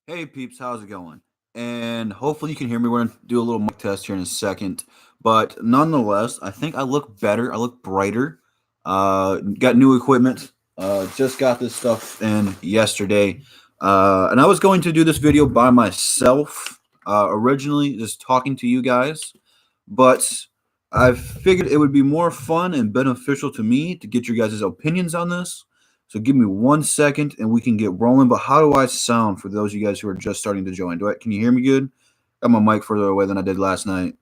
Hey peeps, how's it going? And hopefully you can hear me. We're gonna do a little mic test here in a second. But nonetheless, I think I look better. I look brighter. Got new equipment. Just got this stuff in yesterday. And I was going to do this video by myself, originally, just talking to you guys. But I figured it would be more fun and beneficial to me to get your guys' opinions on this. So give me 1 second and we can get rolling. But how do I sound for those of you guys who are just starting to join? Can you hear me good? Got my mic further away than I did last night.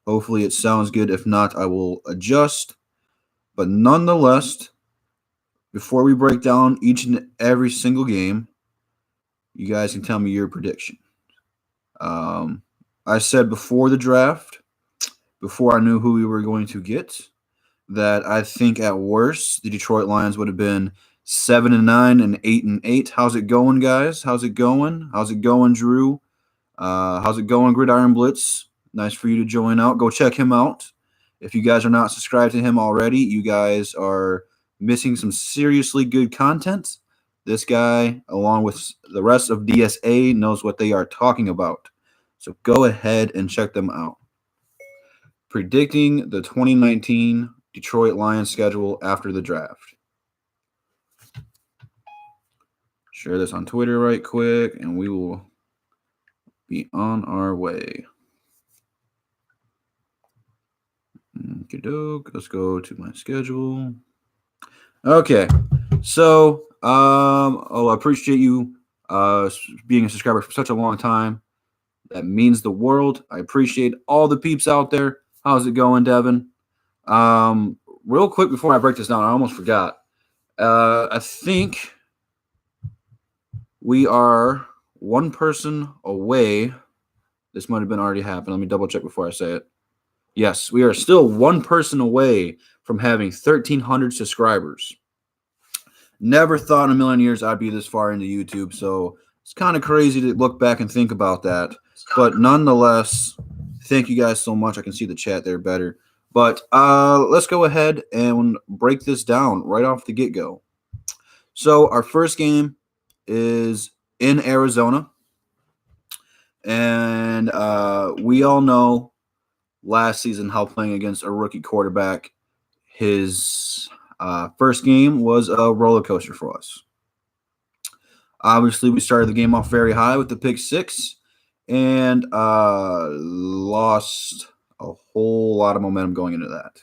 Hopefully it sounds good. If not, I will adjust. But nonetheless, before we break down each and every single game, you guys can tell me your prediction. I said before the draft, before I knew who we were going to get, that I think at worst the Detroit Lions would have been 7-9 and 8-8. How's it going, guys? How's it going? How's it going, Drew? How's it going, Gridiron Blitz? Nice for you to join out. Go check him out. If you guys are not subscribed to him already, you guys are missing some seriously good content. This guy, along with the rest of DSA, knows what they are talking about. So go ahead and check them out. Predicting the 2019 Detroit Lions schedule after the draft. Share this on Twitter right quick, and we will be on our way. Okey-doke. Let's go to my schedule. Okay, so I appreciate you being a subscriber for such a long time. That means the world. I appreciate all the peeps out there. How's it going, Devin? Real quick before I break this down, I almost forgot. I think we are one person away. This might have been already happened. Let me double check before I say it. Yes, we are still one person away from having 1,300 subscribers. Never thought in a million years I'd be this far into YouTube, so it's kind of crazy to look back and think about that. But nonetheless, thank you guys so much. I can see the chat there better. But let's go ahead and break this down right off the get-go. So our first game is in Arizona. And we all know last season how playing against a rookie quarterback, his first game was a roller coaster for us. Obviously, we started the game off very high with the pick six and lost a whole lot of momentum going into that.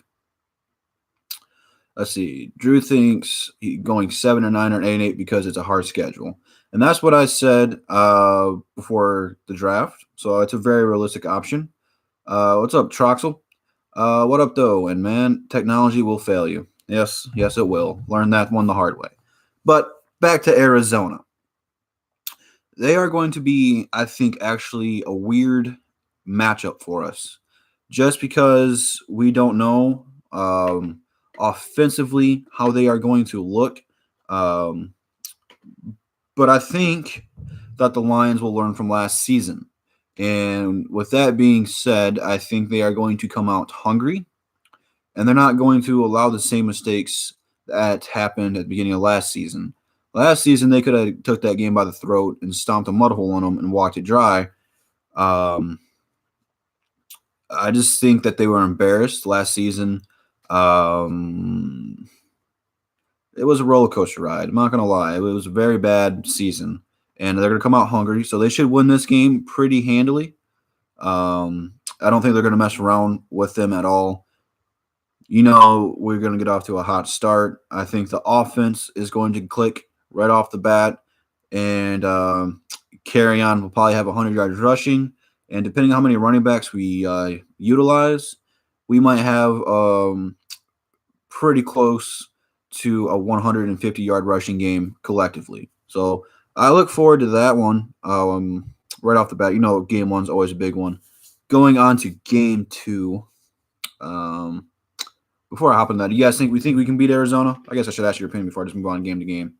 Let's see. Drew thinks going 7-9 or 8-8 because it's a hard schedule. And that's what I said before the draft. So it's a very realistic option. What's up, Troxel? What up, though? And, man, technology will fail you. Yes, it will. Learn that one the hard way. But back to Arizona. They are going to be, I think, actually a weird matchup for us. Just because we don't know offensively how they are going to look. But I think that the Lions will learn from last season. And with that being said, I think they are going to come out hungry. And they're not going to allow the same mistakes that happened at the beginning of last season. Last season, they could have took that game by the throat and stomped a mud hole on them and walked it dry. I just think that they were embarrassed last season. It was a roller coaster ride. I'm not going to lie. It was a very bad season. And they're going to come out hungry. So they should win this game pretty handily. I don't think they're going to mess around with them at all. You know, we're going to get off to a hot start. I think the offense is going to click right off the bat. And Carry On will probably have 100 yards rushing. And depending on how many running backs we utilize, we might have pretty close to a 150-yard rushing game collectively. So I look forward to that one right off the bat. You know, game one's always a big one. Going on to game two. Before I hop on that, do you guys think we can beat Arizona? I guess I should ask your opinion before I just move on game to game.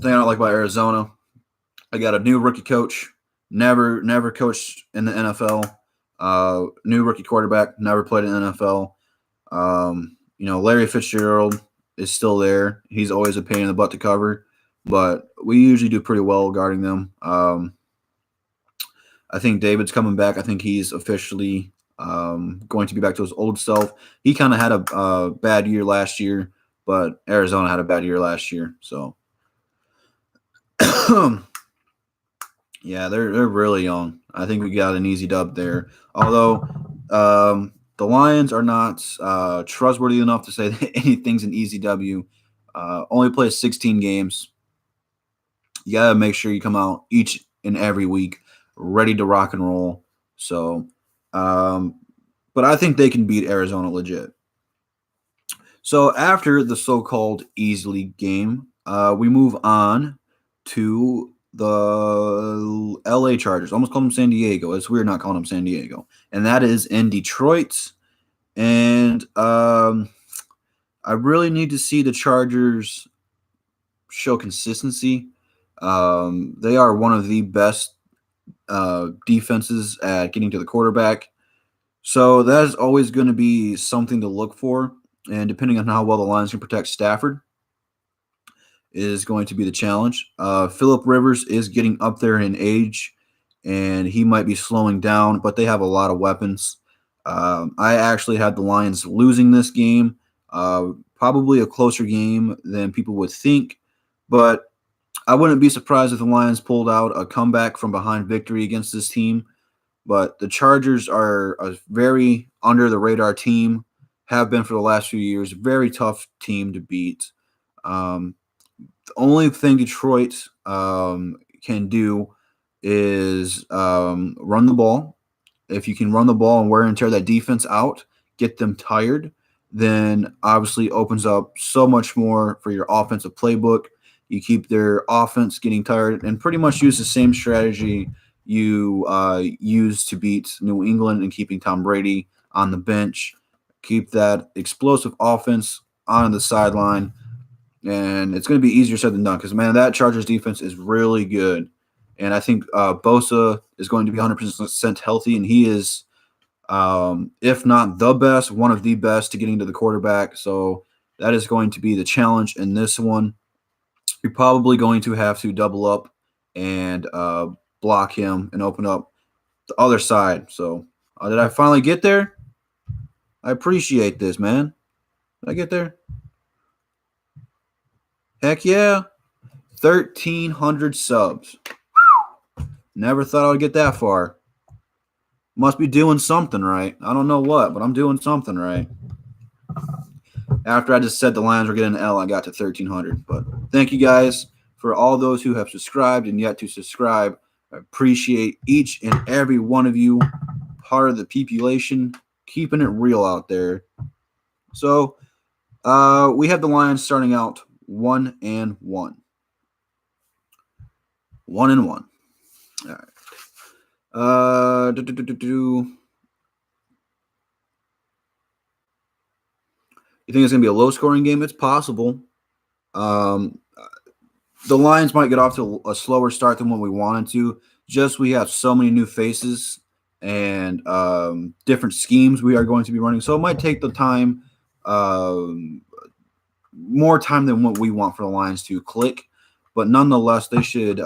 Thing I don't like about Arizona, I got a new rookie coach, never coached in the NFL. New rookie quarterback, never played in the NFL. Larry Fitzgerald is still there. He's always a pain in the butt to cover, but we usually do pretty well guarding them. I think David's coming back. I think he's officially going to be back to his old self. He kind of had a bad year last year, but Arizona had a bad year last year. So, yeah, they're really young. I think we got an easy dub there. Although the Lions are not trustworthy enough to say that anything's an easy W. Only play 16 games. You got to make sure you come out each and every week ready to rock and roll. So, but I think they can beat Arizona legit. So after the so-called easily game, we move on to the LA Chargers. Almost called them San Diego. It's weird not calling them San Diego. And that is in Detroit. And I really need to see the Chargers show consistency. They are one of the best defenses at getting to the quarterback. So that is always going to be something to look for. And depending on how well the Lions can protect Stafford is going to be the challenge. Phillip Rivers is getting up there in age, and he might be slowing down, but they have a lot of weapons. I actually had the Lions losing this game, probably a closer game than people would think, but I wouldn't be surprised if the Lions pulled out a comeback from behind victory against this team. But the Chargers are a very under-the-radar team, have been for the last few years. Very tough team to beat. The only thing Detroit can do is run the ball. If you can run the ball and wear and tear that defense out, get them tired, then obviously opens up so much more for your offensive playbook. You keep their offense getting tired and pretty much use the same strategy you use to beat New England and keeping Tom Brady on the bench. Keep that explosive offense on the sideline, and it's going to be easier said than done because, man, that Chargers defense is really good. And I think Bosa is going to be 100% healthy, and he is, if not the best, one of the best to getting to the quarterback. So that is going to be the challenge in this one. You're probably going to have to double up and block him and open up the other side. So did I finally get there? I appreciate this, man. Did I get there? Heck yeah. 1,300 subs. Never thought I would get that far. Must be doing something right. I don't know what, but I'm doing something right. After I just said the Lions were getting an L, I got to 1,300. But thank you guys for all those who have subscribed and yet to subscribe. I appreciate each and every one of you, part of the population, keeping it real out there. So we have the Lions starting out 1-1. 1-1. All right. You think it's going to be a low-scoring game? It's possible. The Lions might get off to a slower start than what we wanted to. Just we have so many new faces and different schemes we are going to be running. So it might take the time, more time than what we want for the Lions to click. But nonetheless, they should,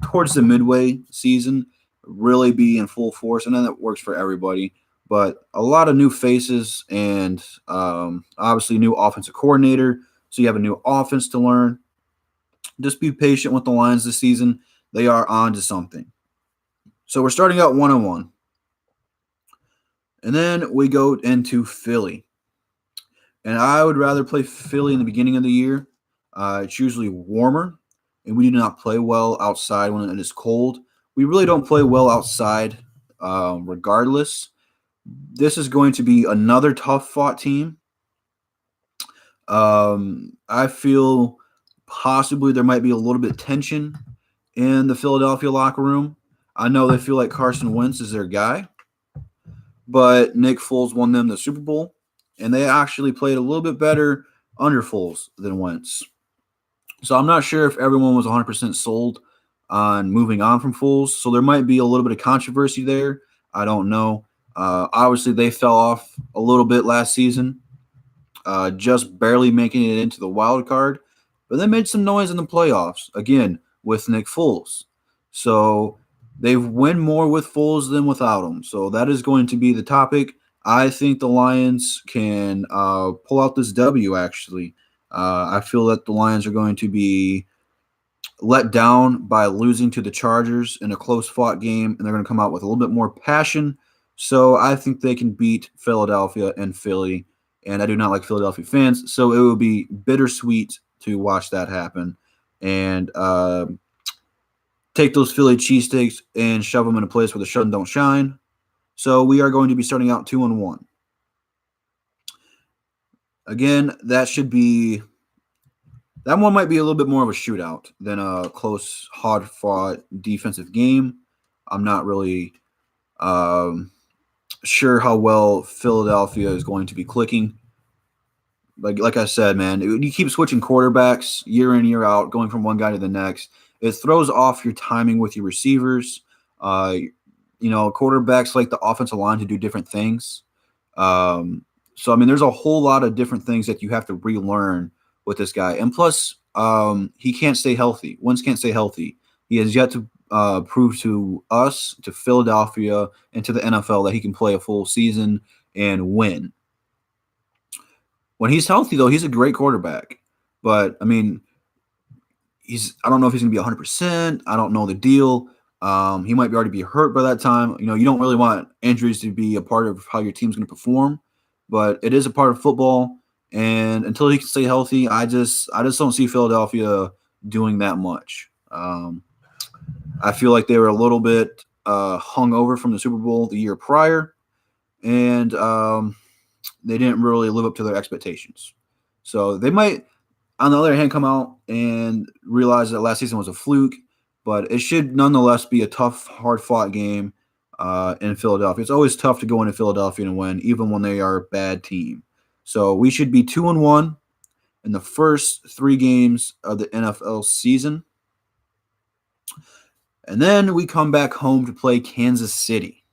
towards the midway season, really be in full force. And then that works for everybody. But a lot of new faces and obviously new offensive coordinator. So you have a new offense to learn. Just be patient with the Lions this season. They are on to something. So we're starting out 1-1. And then we go into Philly. And I would rather play Philly in the beginning of the year. It's usually warmer, and we do not play well outside when it is cold. We really don't play well outside regardless. This is going to be another tough-fought team. I feel possibly there might be a little bit of tension in the Philadelphia locker room. I know they feel like Carson Wentz is their guy, but Nick Foles won them the Super Bowl, and they actually played a little bit better under Foles than Wentz. So I'm not sure if everyone was 100% sold on moving on from Foles, so there might be a little bit of controversy there. I don't know. Obviously, they fell off a little bit last season, just barely making it into the wild card, but they made some noise in the playoffs again with Nick Foles. So they've won more with Foles than without him. So that is going to be the topic. I think the Lions can pull out this W. Actually, I feel that the Lions are going to be let down by losing to the Chargers in a close fought game, and they're going to come out with a little bit more passion. So I think they can beat Philadelphia and Philly. And I do not like Philadelphia fans, so it will be bittersweet to watch that happen. And take those Philly cheesesteaks and shove them in a place where the sun don't shine. So we are going to be starting out 2-1. Again, that one might be a little bit more of a shootout than a close, hard-fought defensive game. I'm not really sure how well Philadelphia is going to be clicking. Like I said, man, you keep switching quarterbacks year in, year out, going from one guy to the next. It throws off your timing with your receivers. Quarterbacks like the offensive line to do different things. So, I mean, there's a whole lot of different things that you have to relearn with this guy. And plus, he can't stay healthy. Wentz can't stay healthy. He has yet to prove to us, to Philadelphia, and to the NFL that he can play a full season and win. When he's healthy, though, he's a great quarterback. But, I mean, I don't know if he's going to be 100%. I don't know the deal. He might already be hurt by that time. You don't really want injuries to be a part of how your team's going to perform. But it is a part of football. And until he can stay healthy, I just don't see Philadelphia doing that much. I feel like they were a little bit hungover from the Super Bowl the year prior, and they didn't really live up to their expectations. So they might, on the other hand, come out and realize that last season was a fluke, but it should nonetheless be a tough, hard-fought game in Philadelphia. It's always tough to go into Philadelphia and win, even when they are a bad team. So we should be 2-1 in the first 3 games of the NFL season. And then we come back home to play Kansas City.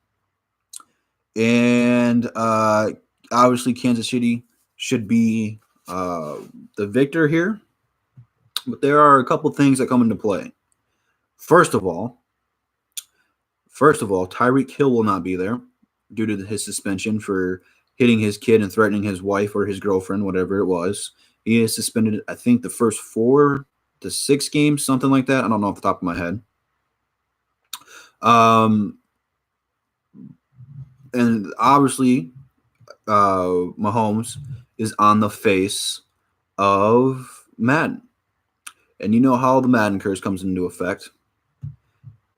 And obviously Kansas City should be the victor here. But there are a couple things that come into play. First of all, Tyreek Hill will not be there due to his suspension for hitting his kid and threatening his wife or his girlfriend, whatever it was. He is suspended, I think, the first 4 to 6 games, something like that. I don't know off the top of my head. And obviously, Mahomes is on the face of Madden. And you know how the Madden curse comes into effect.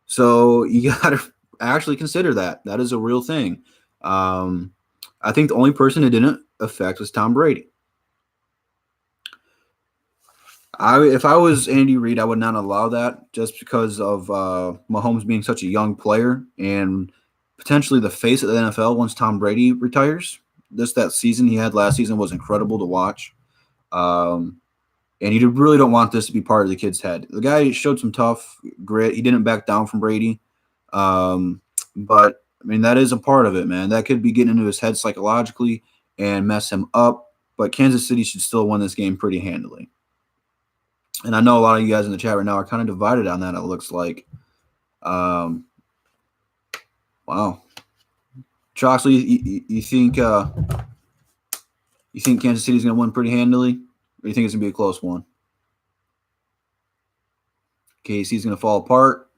So you got to actually consider that. That is a real thing. I think the only person it didn't affect was Tom Brady. If I was Andy Reid, I would not allow that just because of Mahomes being such a young player and potentially the face of the NFL once Tom Brady retires. That season he had last season was incredible to watch. And you really don't want this to be part of the kid's head. The guy showed some tough grit. He didn't back down from Brady. But, I mean, that is a part of it, man. That could be getting into his head psychologically and mess him up. But Kansas City should still win this game pretty handily. And I know a lot of you guys in the chat right now are kind of divided on that, it looks like. Wow. Troxley, you think Kansas City's going to win pretty handily? Or you think it's going to be a close one? KC's going to fall apart.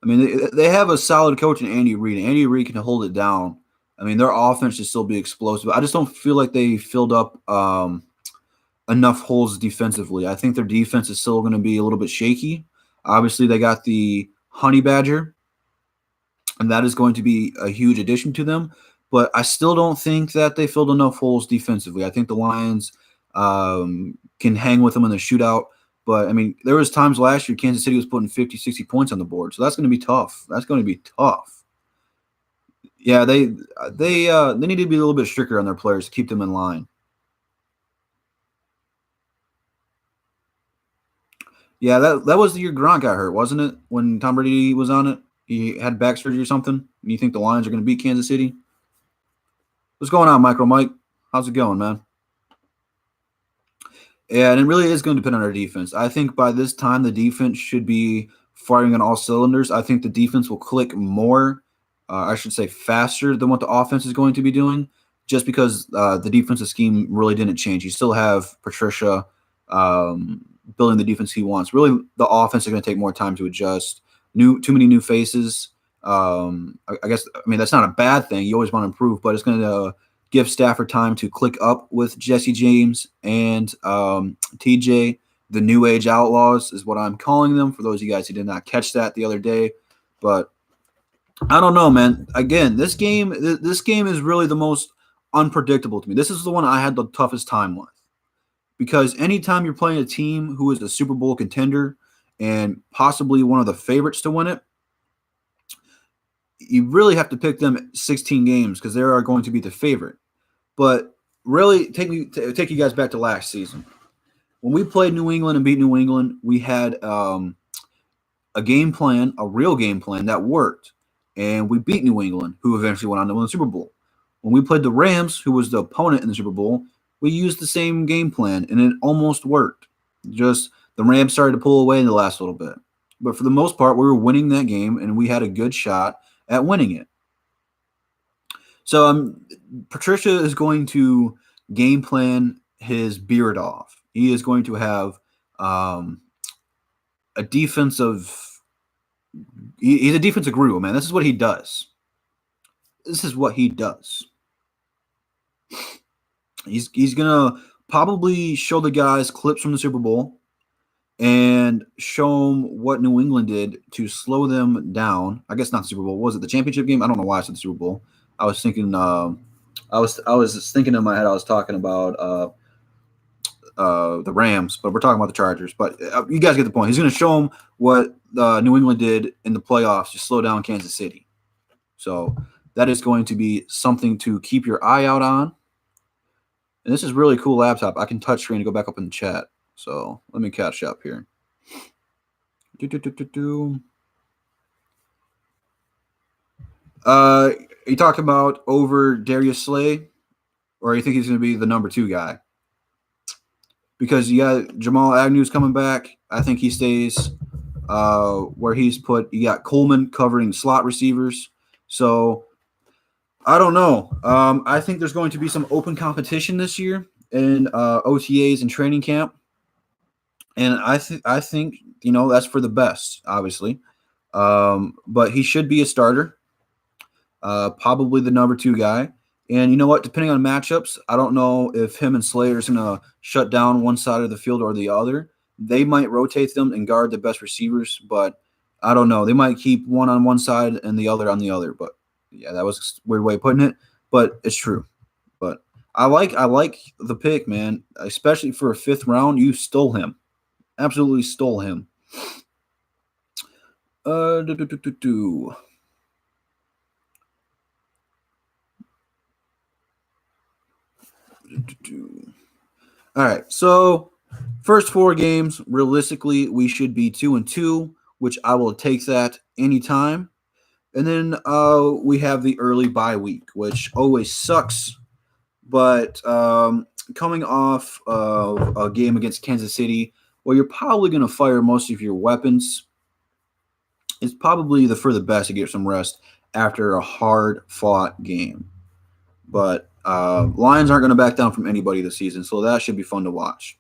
I mean, they have a solid coach in Andy Reid. Andy Reid can hold it down. I mean, their offense should still be explosive. I just don't feel like they filled up enough holes defensively. I think their defense is still going to be a little bit shaky. Obviously, they got the Honey Badger, and that is going to be a huge addition to them. But I still don't think that they filled enough holes defensively. I think the Lions can hang with them in the shootout. But, I mean, there was times last year Kansas City was putting 50, 60 points on the board. So that's going to be tough. Yeah, they need to be a little bit stricter on their players to keep them in line. Yeah, that was the year Gronk got hurt, wasn't it? When Tom Brady was on it, he had back surgery or something. And you think the Lions are going to beat Kansas City? What's going on, Micro Mike? How's it going, man? Yeah, and it really is going to depend on our defense. I think by this time the defense should be firing on all cylinders. I think the defense will click more, I should say faster than what the offense is going to be doing, just because the defensive scheme really didn't change. You still have Patricia building the defense he wants. Really, the offense is going to take more time to adjust. Too many new faces. I guess that's not a bad thing. You always want to improve, but it's going to give Stafford time to click up with Jesse James and TJ. The New Age Outlaws is what I'm calling them for those of you guys who did not catch that the other day. But I don't know, man. Again, this game is really the most unpredictable to me. This is the one I had the toughest time with because anytime you're playing a team who is a Super Bowl contender and possibly one of the favorites to win it, you really have to pick them 16 games because they are going to be the favorite. But really, take you guys back to last season. When we played New England and beat New England, we had a game plan, a real game plan that worked. And we beat New England, who eventually went on to win the Super Bowl. When we played the Rams, who was the opponent in the Super Bowl, we used the same game plan, and it almost worked. Just the Rams started to pull away in the last little bit. But for the most part, we were winning that game, and we had a good shot at winning it. So Patricia is going to game plan his beard off. He is going to have a defensive – he's a defensive guru, man. This is what he does. This is what he does. He's going to probably show the guys clips from the Super Bowl and show them what New England did to slow them down. I guess not the Super Bowl. Was it the championship game? I don't know why I said the Super Bowl. I was thinking I was thinking in my head I was talking about the Rams, but we're talking about the Chargers. But you guys get the point. He's going to show them what New England did in the playoffs to slow down Kansas City. So that is going to be something to keep your eye out on. And this is really cool laptop. I can touch screen to go back up in the chat. So let me catch up here. You talk about over Darius Slay, or you think he's going to be the number 2 guy? Because you got Jamal Agnew's coming back. I think he stays where he's put. You got Coleman covering slot receivers. So I don't know. I think there's going to be some open competition this year in OTAs and training camp. And I think that's for the best, obviously. But he should be a starter, probably the number 2 guy. And you know what? Depending on matchups, I don't know if him and Slater is going to shut down one side of the field or the other. They might rotate them and guard the best receivers, but I don't know. They might keep one on one side and the other on the other. But yeah, that was a weird way of putting it, but it's true. But I like the pick, man. Especially for a 5th round, you stole him. Absolutely stole him. All right, so first 4 games, realistically, we should be 2-2, which I will take that anytime. And then we have the early bye week, which always sucks. But coming off of a game against Kansas City, well, you're probably going to fire most of your weapons. It's probably for the best to get some rest after a hard-fought game. But Lions aren't going to back down from anybody this season, so that should be fun to watch.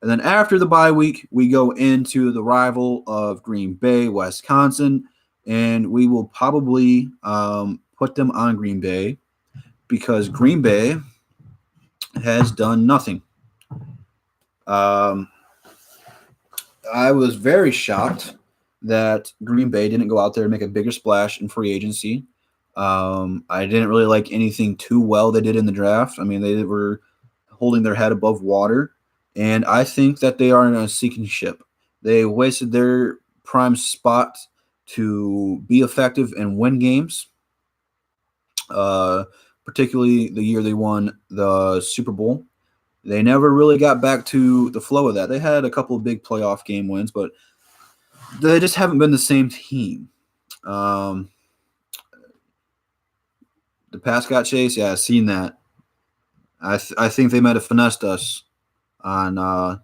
And then after the bye week, we go into the rival of Green Bay, Wisconsin, and we will probably put them on Green Bay because Green Bay has done nothing. I was very shocked that Green Bay didn't go out there and make a bigger splash in free agency. I didn't really like anything too well they did in the draft. I mean, they were holding their head above water, and I think that they are in a sinking ship. They wasted their prime spot to be effective and win games, particularly the year they won the Super Bowl. They never really got back to the flow of that. They had a couple of big playoff game wins, but they just haven't been the same team. The pass got chased. Yeah, I've seen that. I think they might have finessed us on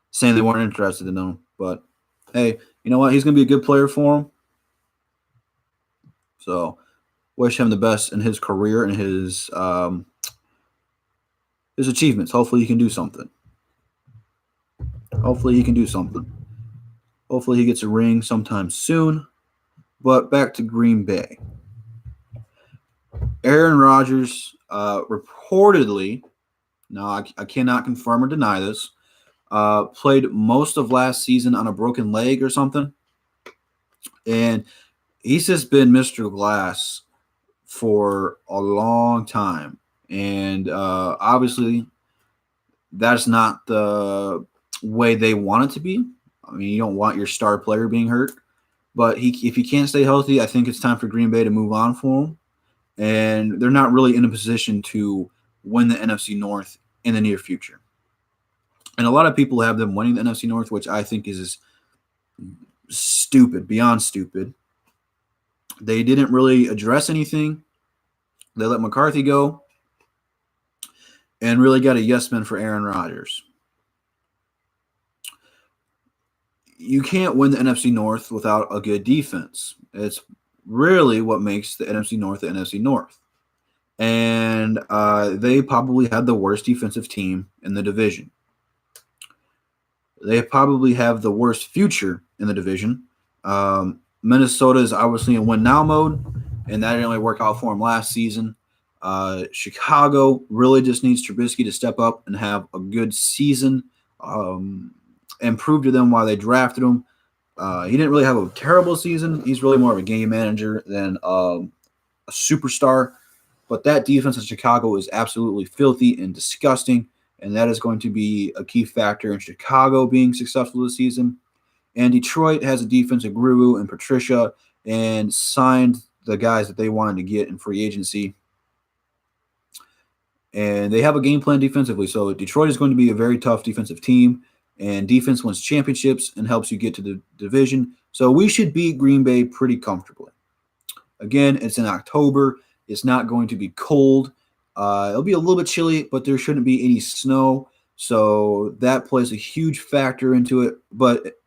saying they weren't interested in him. But hey, you know what? He's going to be a good player for him. So wish him the best in his career and his achievements. Hopefully he can do something. Hopefully he can do something. Hopefully he gets a ring sometime soon. But back to Green Bay. Aaron Rodgers reportedly, now I cannot confirm or deny this, played most of last season on a broken leg or something. And he's just been Mr. Glass for a long time. And obviously, that's not the way they want it to be. I mean, you don't want your star player being hurt. But if he can't stay healthy, I think it's time for Green Bay to move on for him. And they're not really in a position to win the NFC North in the near future. And a lot of people have them winning the NFC North, which I think is stupid, beyond stupid. They didn't really address anything. They let McCarthy go and really got a yes man for Aaron Rodgers. You can't win the NFC North without a good defense. It's really what makes the NFC North the NFC North. And they probably had the worst defensive team in the division. They probably have the worst future in the division. Minnesota is obviously in win now mode, and that didn't really work out for them last season. Chicago really just needs Trubisky to step up and have a good season and prove to them why they drafted him. He didn't really have a terrible season. He's really more of a game manager than a superstar. But that defense in Chicago is absolutely filthy and disgusting, and that is going to be a key factor in Chicago being successful this season. And Detroit has a defense of Guru and Patricia and signed the guys that they wanted to get in free agency. And they have a game plan defensively. So Detroit is going to be a very tough defensive team, and defense wins championships and helps you get to the division. So we should beat Green Bay pretty comfortably. Again, it's in October. It's not going to be cold. It'll be a little bit chilly, but there shouldn't be any snow. So that plays a huge factor into it. But,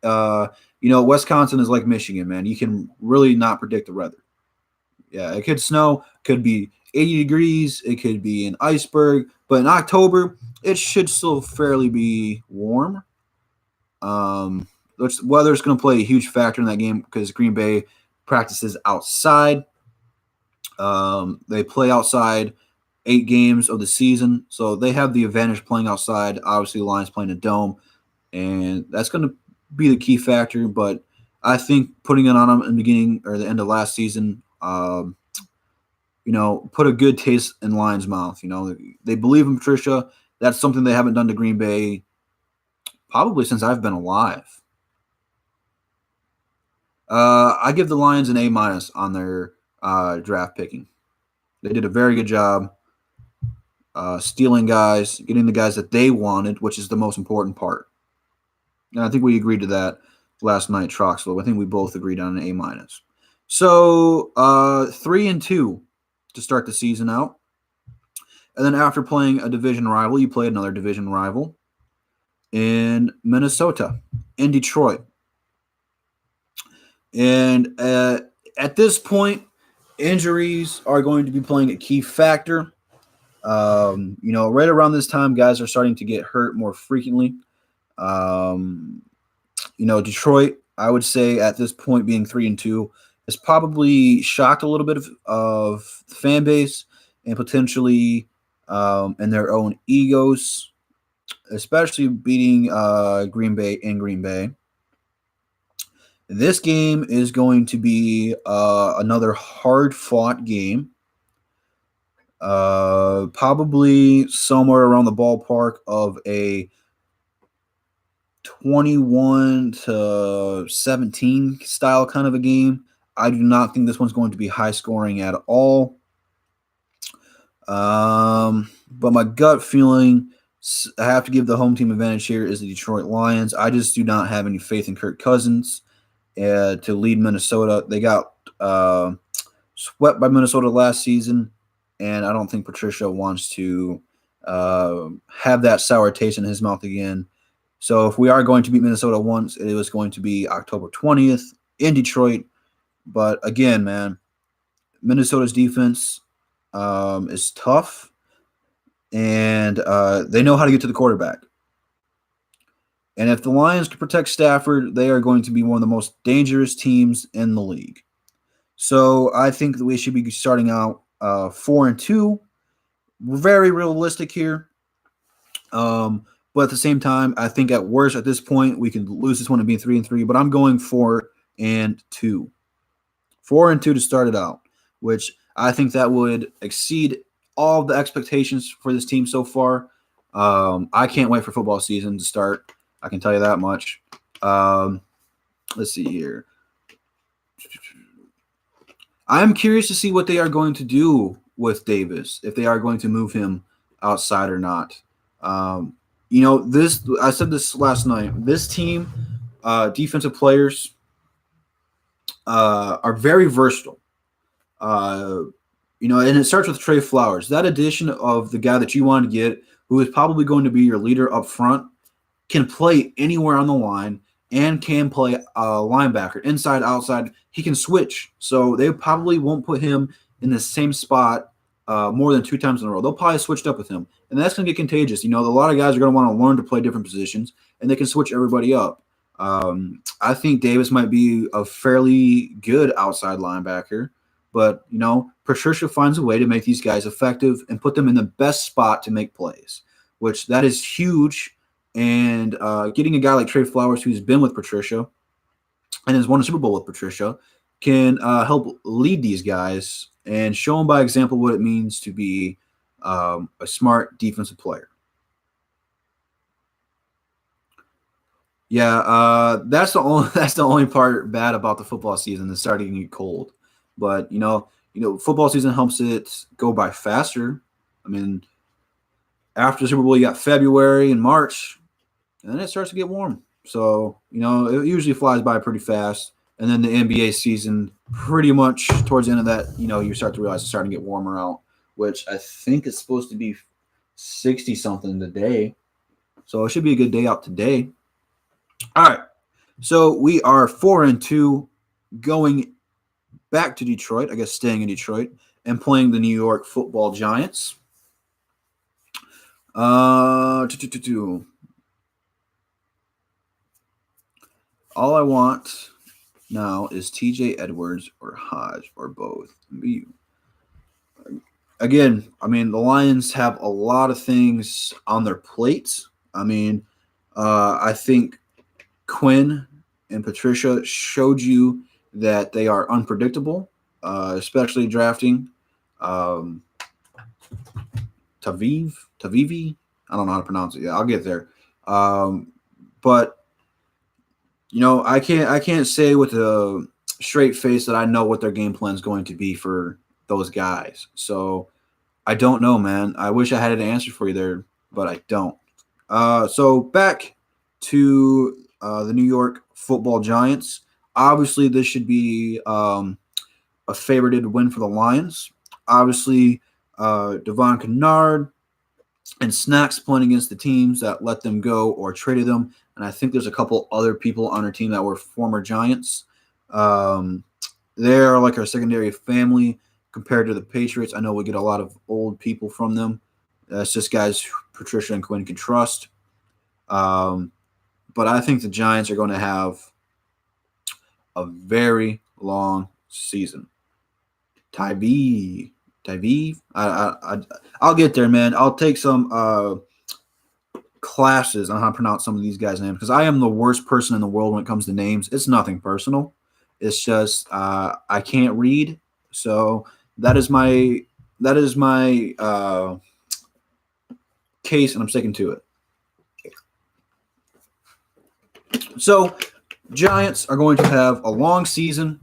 Wisconsin is like Michigan, man. You can really not predict the weather. Yeah, it could snow, could be 80 degrees, it could be an iceberg. But in October, it should still fairly be warm. Weather is going to play a huge factor in that game because Green Bay practices outside. They play outside 8 games of the season, so they have the advantage playing outside. Obviously, the Lions playing a dome, and that's going to be the key factor. But I think putting it on them in the beginning or the end of last season, put a good taste in Lions' mouth. They believe in Patricia. That's something they haven't done to Green Bay probably since I've been alive. I give the Lions an A- on their draft picking. They did a very good job stealing guys, getting the guys that they wanted, which is the most important part. And I think we agreed to that last night, Troxville. I think we both agreed on an A-. So 3-2 to start the season out. And then after playing a division rival, you play another division rival in Minnesota, in Detroit. And at this point, injuries are going to be playing a key factor. Right around this time, guys are starting to get hurt more frequently. Detroit, I would say at this point being 3-2, has probably shocked a little bit of the fan base and potentially in their own egos, especially beating Green Bay in Green Bay. This game is going to be another hard-fought game. Probably somewhere around the ballpark of a 21-17 style kind of a game. I do not think this one's going to be high scoring at all. But my gut feeling, I have to give the home team advantage here, is the Detroit Lions. I just do not have any faith in Kirk Cousins to lead Minnesota. They got swept by Minnesota last season, and I don't think Patricia wants to have that sour taste in his mouth again. So if we are going to beat Minnesota once, it was going to be October 20th in Detroit. But again, man, Minnesota's defense is tough, and they know how to get to the quarterback. And if the Lions can protect Stafford, they are going to be one of the most dangerous teams in the league. So I think that we should be starting out 4-2. We're very realistic here. But at the same time, I think at worst at this point we can lose this one and be 3-3. But I'm going 4-2. 4-2 to start it out, which I think that would exceed all the expectations for this team so far. I can't wait for football season to start. I can tell you that much. Let's see here. I'm curious to see what they are going to do with Davis, if they are going to move him outside or not. This I said this last night. This team, defensive players, are very versatile. And it starts with Trey Flowers. That addition of the guy that you want to get, who is probably going to be your leader up front, can play anywhere on the line and can play linebacker, inside, outside. He can switch. So they probably won't put him in the same spot more than 2 times in a row. They'll probably switch up with him. And that's going to get contagious. A lot of guys are going to want to learn to play different positions, and they can switch everybody up. I think Davis might be a fairly good outside linebacker, but, Patricia finds a way to make these guys effective and put them in the best spot to make plays, which that is huge. And getting a guy like Trey Flowers, who's been with Patricia and has won a Super Bowl with Patricia, can help lead these guys and show them by example what it means to be a smart defensive player. Yeah, that's the only part bad about the football season is starting to get cold. But football season helps it go by faster. I mean, after the Super Bowl, you got February and March, and then it starts to get warm. So it usually flies by pretty fast. And then the NBA season, pretty much towards the end of that, you start to realize it's starting to get warmer out, which I think is supposed to be 60-something today. So it should be a good day out today. All right. So we are 4-2 going back to Detroit, I guess staying in Detroit, and playing the New York Football Giants. All I want now is TJ Edwards or Hodge or both. Again, the Lions have a lot of things on their plates. I think Quinn and Patricia showed you that they are unpredictable, especially drafting Tavivi. I don't know how to pronounce it. Yeah, I'll get there. But I can't say with a straight face that I know what their game plan is going to be for those guys. So I don't know, man. I wish I had an answer for you there, but I don't. So back to the New York Football Giants. Obviously, this should be a favorited win for the Lions. Obviously, Devon Kennard and Snacks playing against the teams that let them go or traded them. And I think there's a couple other people on our team that were former Giants. They're like our secondary family compared to the Patriots. I know we get a lot of old people from them. That's just guys Patricia and Quinn can trust. But I think the Giants are going to have a very long season. Tyvee. I'll get there, man. I'll take some classes on how to pronounce some of these guys' names because I am the worst person in the world when it comes to names. It's nothing personal. It's just I can't read. So that is my case, and I'm sticking to it. So Giants are going to have a long season.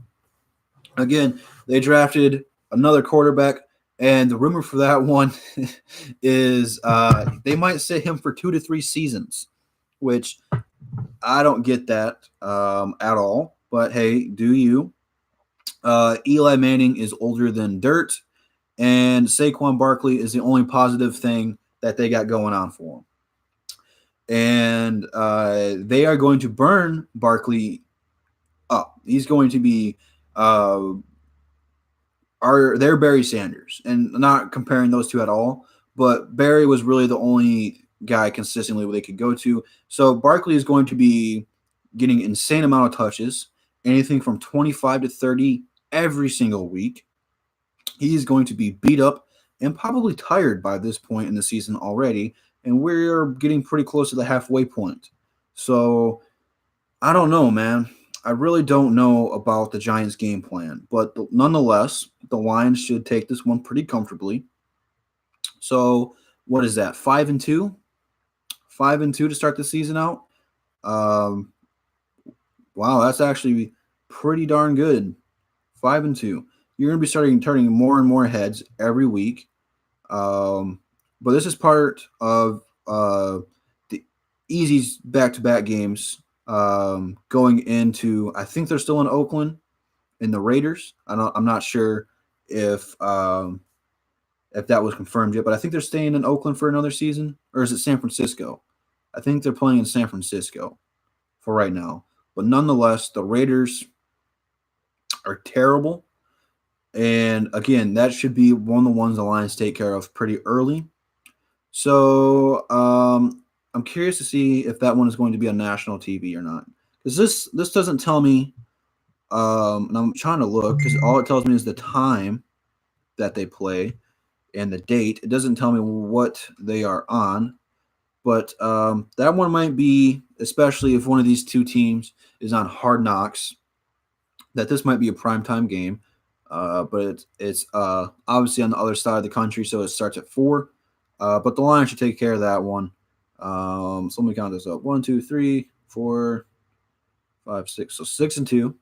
Again, they drafted another quarterback, and the rumor for that one is they might sit him for 2 to 3 seasons, which I don't get that at all. But, hey, do you? Eli Manning is older than dirt, and Saquon Barkley is the only positive thing that they got going on for them. And they are going to burn Barkley up. He's going to be they're Barry Sanders, and not comparing those two at all. But Barry was really the only guy consistently they could go to. So Barkley is going to be getting insane amount of touches, anything from 25 to 30 every single week. He is going to be beat up and probably tired by this point in the season already, and we're getting pretty close to the halfway point. So I don't know, man. I really don't know about the Giants' game plan, but nonetheless, the Lions should take this one pretty comfortably. So, what is that? 5-2, 5-2 to start the season out. Um, wow, that's actually pretty darn good. 5-2. You're going to be starting turning more and more heads every week. But this is part of the easy back-to-back games going into. I think they're still in Oakland in the Raiders. I'm not sure if that was confirmed yet, but I think they're staying in Oakland for another season, or is it San Francisco? I think they're playing in San Francisco for right now. But nonetheless, the Raiders are terrible. And again, that should be one of the ones the Lions take care of pretty early. So I'm curious to see if that one is going to be on national TV or not. Because this doesn't tell me, and I'm trying to look, because all it tells me is the time that they play and the date. It doesn't tell me what they are on. But that one might be, especially if one of these two teams is on Hard Knocks, that this might be a primetime game. But it's obviously on the other side of the country, so it starts at 4. But the Lions should take care of that one. So let me count this up: 1, 2, 3, 4, 5, 6. So 6-2.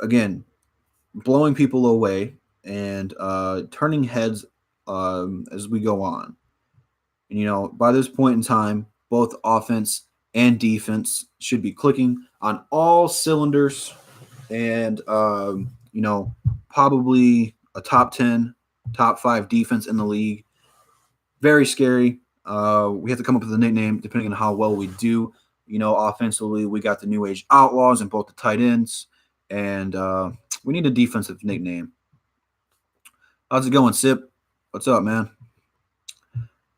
Again, blowing people away and turning heads as we go on. And by this point in time, both offense and defense should be clicking on all cylinders, and probably a top 10, top 5 defense in the league. Very scary. We have to come up with a nickname depending on how well we do. Offensively, we got the New Age Outlaws and both the tight ends, and we need a defensive nickname. How's it going, Sip? What's up, man?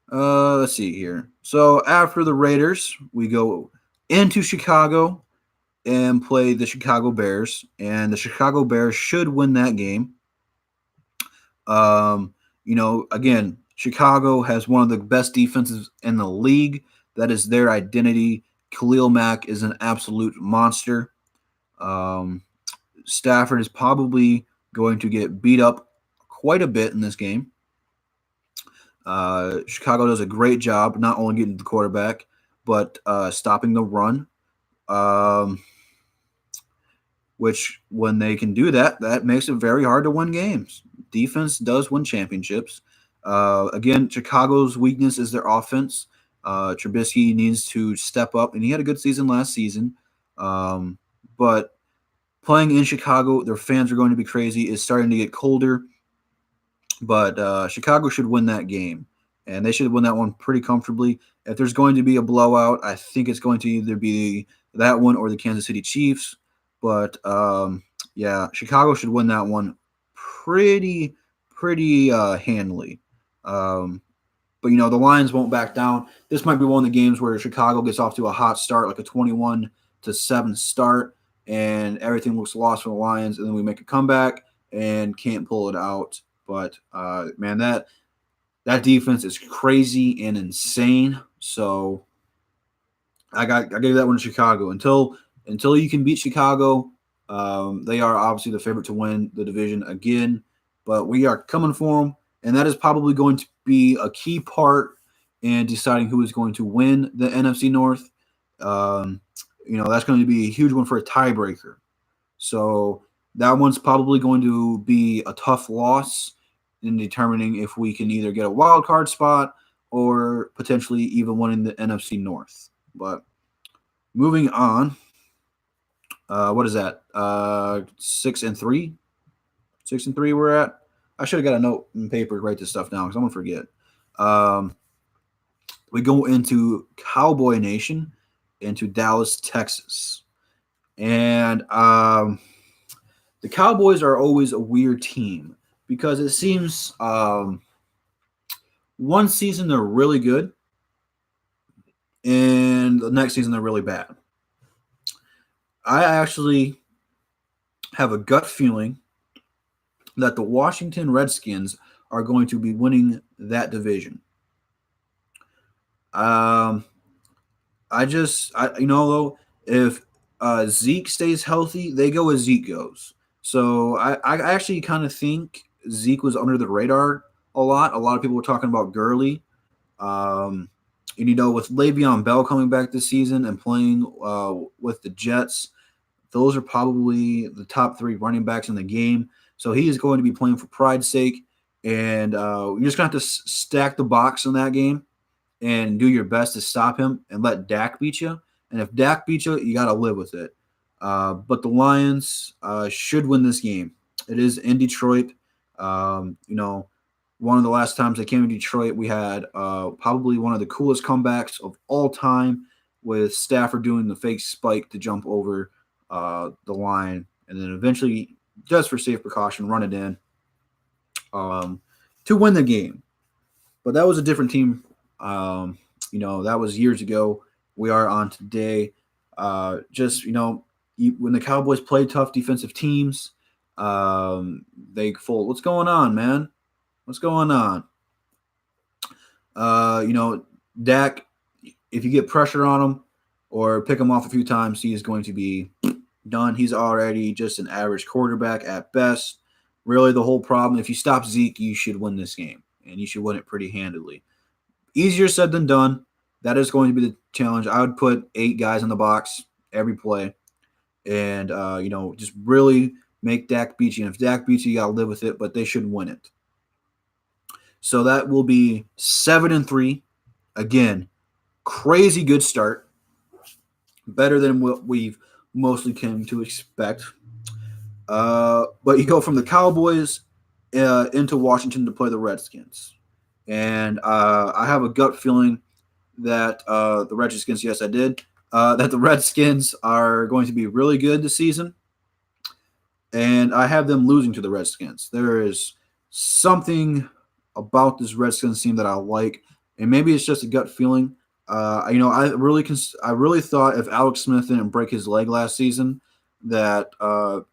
Let's see here. So after the Raiders, we go into Chicago and play the Chicago Bears, and the Chicago Bears should win that game. Again, Chicago has one of the best defenses in the league. That is their identity. Khalil Mack is an absolute monster. Stafford is probably going to get beat up quite a bit in this game. Chicago does a great job not only getting the quarterback, but stopping the run. Which, when they can do that, that makes it very hard to win games. Defense does win championships. Again, Chicago's weakness is their offense. Trubisky needs to step up, and he had a good season last season. But playing in Chicago, their fans are going to be crazy. It's starting to get colder. But Chicago should win that game, and they should win that one pretty comfortably. If there's going to be a blowout, I think it's going to either be that one or the Kansas City Chiefs. But, yeah, Chicago should win that one pretty handily. But, the Lions won't back down. This might be one of the games where Chicago gets off to a hot start, like a 21-7 start, and everything looks lost for the Lions, and then we make a comeback and can't pull it out. But, man, that defense is crazy and insane. So I gave that one to Chicago. Until you can beat Chicago, they are obviously the favorite to win the division again. But we are coming for them, and that is probably going to be a key part in deciding who is going to win the NFC North. That's going to be a huge one for a tiebreaker. So that one's probably going to be a tough loss in determining if we can either get a wild card spot or potentially even winning the NFC North. But moving on, what is that? 6-3. 6-3 we're at. I should have got a note and paper to write this stuff down because I'm gonna forget. Um, we go into Cowboy Nation, into Dallas, Texas, and the Cowboys are always a weird team because it seems one season they're really good, and the next season they're really bad. I actually have a gut feeling that the Washington Redskins are going to be winning that division. Um, though, if Zeke stays healthy, they go as Zeke goes. So I actually kind of think Zeke was under the radar a lot. A lot of people were talking about Gurley. Um, and, with Le'Veon Bell coming back this season and playing with the Jets, those are probably the top three running backs in the game. So he is going to be playing for pride's sake. And you're just going to have to stack the box in that game and do your best to stop him and let Dak beat you. And if Dak beats you, you got to live with it. But the Lions should win this game. It is in Detroit. One of the last times I came to Detroit, we had probably one of the coolest comebacks of all time with Stafford doing the fake spike to jump over the line and then eventually, just for safe precaution, run it in to win the game. But that was a different team. That was years ago. We are on today. When the Cowboys play tough defensive teams, they fold. What's going on, man? What's going on? Dak, if you get pressure on him or pick him off a few times, he is going to be done. He's already just an average quarterback at best. Really, the whole problem, if you stop Zeke, you should win this game, and you should win it pretty handily. Easier said than done. That is going to be the challenge. I would put 8 guys in the box every play and, just really make Dak beat you. And if Dak beats you, you got to live with it, but they should win it. So that will be 7-3. Again, crazy good start. Better than what we've mostly come to expect. But you go from the Cowboys into Washington to play the Redskins. And I have a gut feeling that the Redskins, yes, I did, that the Redskins are going to be really good this season. And I have them losing to the Redskins. There is something about this Redskins team that I like, and maybe it's just a gut feeling. I really thought if Alex Smith didn't break his leg last season, that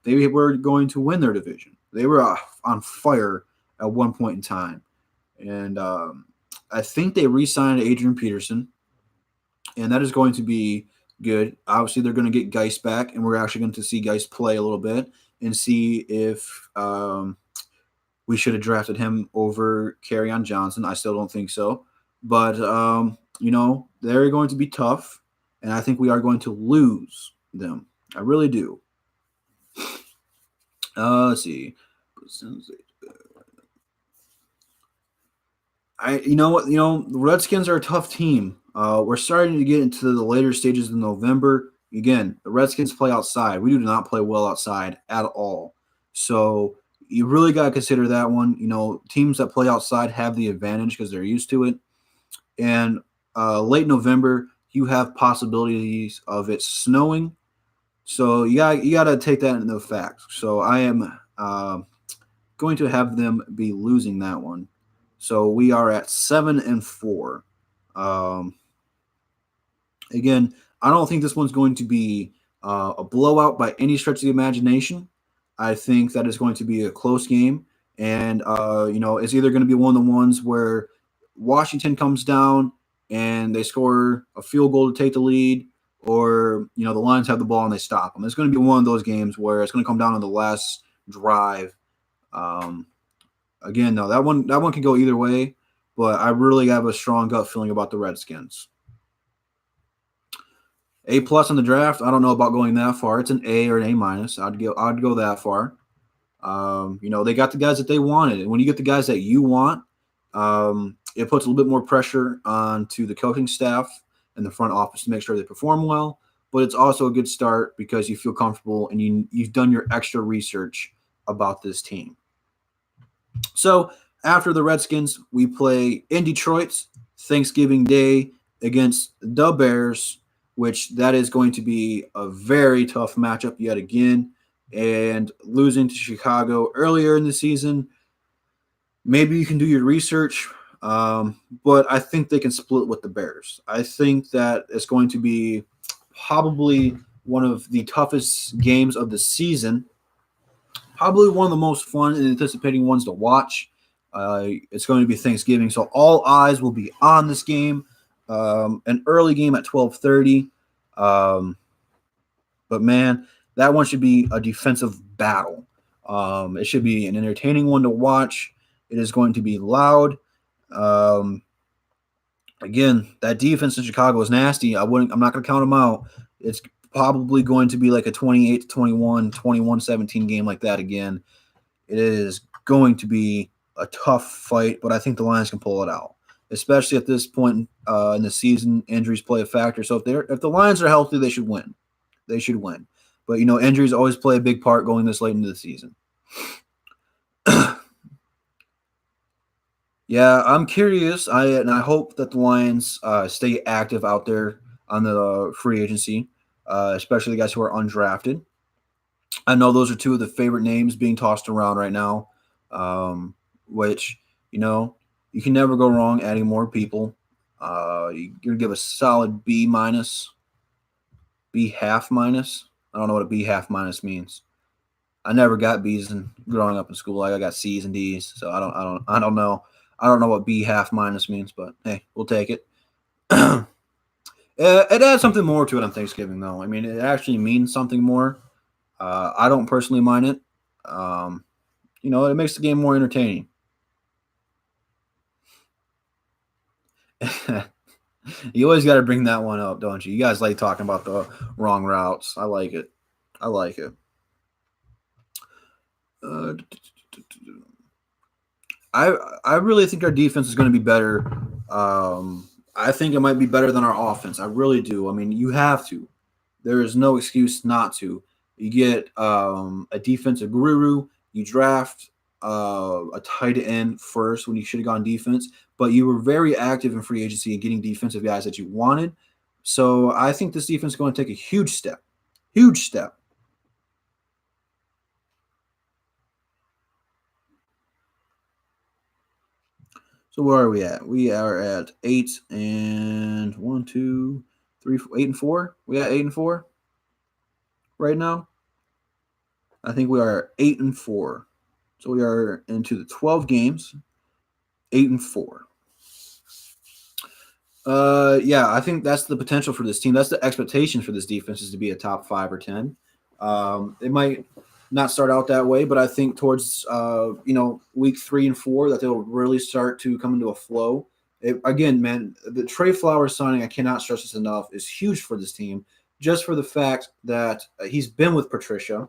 they were going to win their division. They were on fire at one point in time. And I think they re-signed Adrian Peterson, and that is going to be good. Obviously, they're going to get Geist back, and we're actually going to see Geist play a little bit and see if we should have drafted him over Kerryon Johnson. I still don't think so. But, they're going to be tough, and I think we are going to lose them. I really do. Let's see. The Redskins are a tough team. We're starting to get into the later stages of November. Again, the Redskins play outside. We do not play well outside at all. So you really got to consider that one. Teams that play outside have the advantage because they're used to it. And late November, you have possibilities of it snowing. So you got to take that into fact. So I am going to have them be losing that one. So we are at 7-4. Again, I don't think this one's going to be a blowout by any stretch of the imagination. I think that is going to be a close game. And, it's either going to be one of the ones where Washington comes down and they score a field goal to take the lead, or, the Lions have the ball and they stop them. It's going to be one of those games where it's going to come down to the last drive. Again, though, that one can go either way, but I really have a strong gut feeling about the Redskins. A+ on the draft. I don't know about going that far. It's an A or an A-. I'd go that far. They got the guys that they wanted, and when you get the guys that you want, it puts a little bit more pressure onto the coaching staff and the front office to make sure they perform well. But it's also a good start because you feel comfortable and you've done your extra research about this team. So after the Redskins, we play in Detroit Thanksgiving Day against the Bears, which that is going to be a very tough matchup yet again. And losing to Chicago earlier in the season, maybe you can do your research, but I think they can split with the Bears. I think that it's going to be probably one of the toughest games of the season, probably one of the most fun and anticipating ones to watch. It's going to be Thanksgiving, so all eyes will be on this game. An early game at 12:30, um, but man, that one should be a defensive battle. It should be an entertaining one to watch. It is going to be loud. Um, Again, that defense in Chicago is nasty. I'm not going to count them out. It's probably going to be like a 28 to 21, 21-17 game like that again. It is going to be a tough fight, but I think the Lions can pull it out, especially at this point in the season. Injuries play a factor. So if the Lions are healthy, they should win. They should win. But injuries always play a big part going this late into the season. Yeah, I'm curious. I hope that the Lions stay active out there on the free agency, especially the guys who are undrafted. I know those are two of the favorite names being tossed around right now, which you know you can never go wrong adding more people. You're gonna give a solid B minus, B half minus. I don't know what a B half minus means. I never got B's in growing up in school. I got C's and D's, so I don't know. I don't know what B half minus means, but hey, we'll take it. It adds something more to it on Thanksgiving, though. I mean, it actually means something more. I don't personally mind it. Um, it makes the game more entertaining. You always got to bring that one up, don't you? You guys like talking about the wrong routes. I like it. I like it. Uh, I really think our defense is going to be better. I think it might be better than our offense. I really do. I mean, you have to. There is no excuse not to. You get a defensive guru. You draft a tight end first when you should have gone defense, but you were very active in free agency and getting defensive guys that you wanted. So I think this defense is going to take a huge step. Huge step. So where are we at? We are at 8 and 4 We got 8 and 4 right now. I think we are 8 and 4. So we are into the 12 games, 8 and 4. Yeah, I think that's the potential for this team. That's the expectation for this defense is to be a top 5 or 10. It might not start out that way, but I think towards week 3 and 4 that they'll really start to come into a flow. Again, man, the Trey Flowers signing, I cannot stress this enough, is huge for this team. Just for the fact that he's been with Patricia,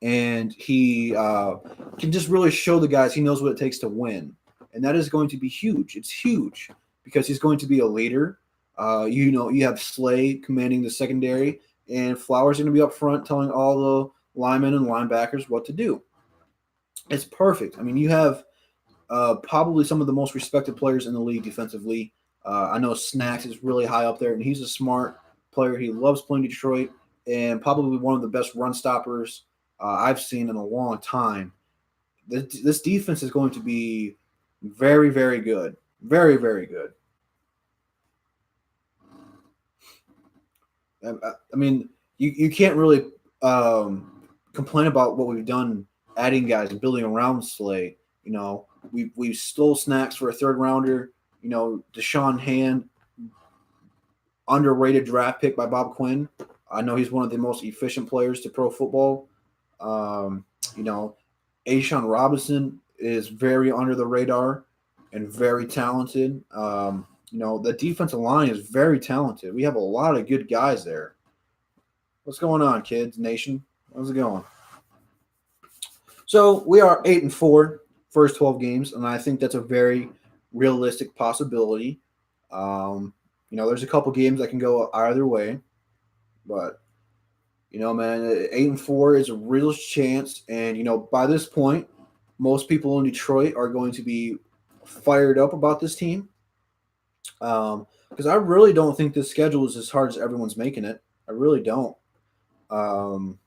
and he can just really show the guys he knows what it takes to win, and that is going to be huge. It's huge because he's going to be a leader. You have Slay commanding the secondary, and Flowers going to be up front telling all the linemen and linebackers what to do. It's perfect. I mean, you have probably some of the most respected players in the league defensively. I know Snacks is really high up there, and he's a smart player. He loves playing Detroit, and probably one of the best run stoppers I've seen in a long time. This defense is going to be very, very good. Very, very good. I mean, you can't really complain about what we've done adding guys and building around Slay. We stole Snacks for a third rounder. Deshaun Hand, underrated draft pick by Bob Quinn. I know he's one of the most efficient players to pro football. Um, you know, Ashawn Robinson is very under the radar and very talented. The defensive line is very talented. We have a lot of good guys there. What's going on, kids, nation? How's it going? So we are 8 and 4 first 12 games, and I think that's a very realistic possibility. There's a couple games that can go either way, but man, 8 and 4 is a real chance. And by this point, most people in Detroit are going to be fired up about this team. Because I really don't think this schedule is as hard as everyone's making it. I really don't. Um,